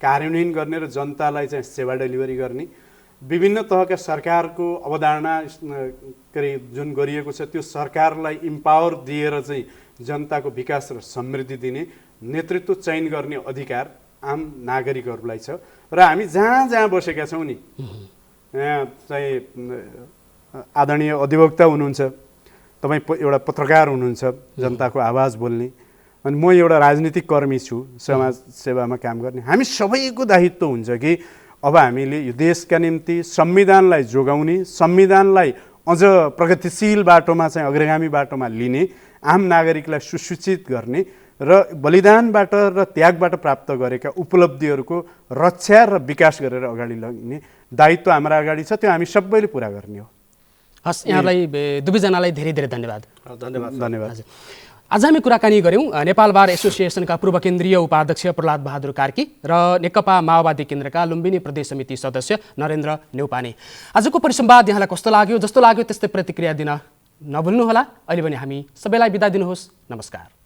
कार्यान्वयन गर्ने र जनतालाई चाहिँ सेवा डेलिभरी गर्ने, विभिन्न तहका सरकारको अवधारणा जुन गरिएको छ त्यो सरकारलाई इम्पावर दिएर चाहिँ जनताको विकास र समृद्धि दिने नेतृत्व चयन गर्ने अधिकार आम नागरिकहरूलाई छ। र हामी जहाँ जहाँ बसेका छौँ नि, यहाँ चाहिँ आदरणीय अधिवक्ता हुनुहुन्छ, तपाईँ एउटा पत्रकार हुनुहुन्छ, जनताको आवाज बोल्ने, अनि म एउटा राजनीतिक कर्मी छु, समाज सेवामा काम गर्ने। हामी सबैको दायित्व हुन्छ कि अब हामीले यो देशका निम्ति संविधानलाई जोगाउने, संविधानलाई अझ प्रगतिशील बाटोमा चाहिँ अग्रगामी बाटोमा लिने, आम नागरिकलाई सुसूचित गर्ने र बलिदानबाट र त्यागबाट प्राप्त गरेका उपलब्धिहरूको रक्षा र विकास गरेर अगाडि लग्ने दायित्व हाम्रो अगाडि छ। त्यो हामी सबैले पुरा गर्ने हो। हस्, यहाँलाई दुवैजनालाई धेरै धेरै धन्यवाद। धन्यवाद। आज हामी कुराकानी गऱ्यौँ नेपाल बार एसोसिएसनका पूर्व केन्द्रीय उपाध्यक्ष प्रहलाद बहादुर कार्की र नेकपा माओवादी केन्द्रका लुम्बिनी प्रदेश समिति सदस्य नरेन्द्र नेउपाने। आजको परिसंवाद यहाँलाई कस्तो लाग्यो? जस्तो लाग्यो त्यस्तै प्रतिक्रिया दिन नभुल्नुहोला। अहिले पनि हामी सबैलाई बिदा दिनुहोस्। नमस्कार।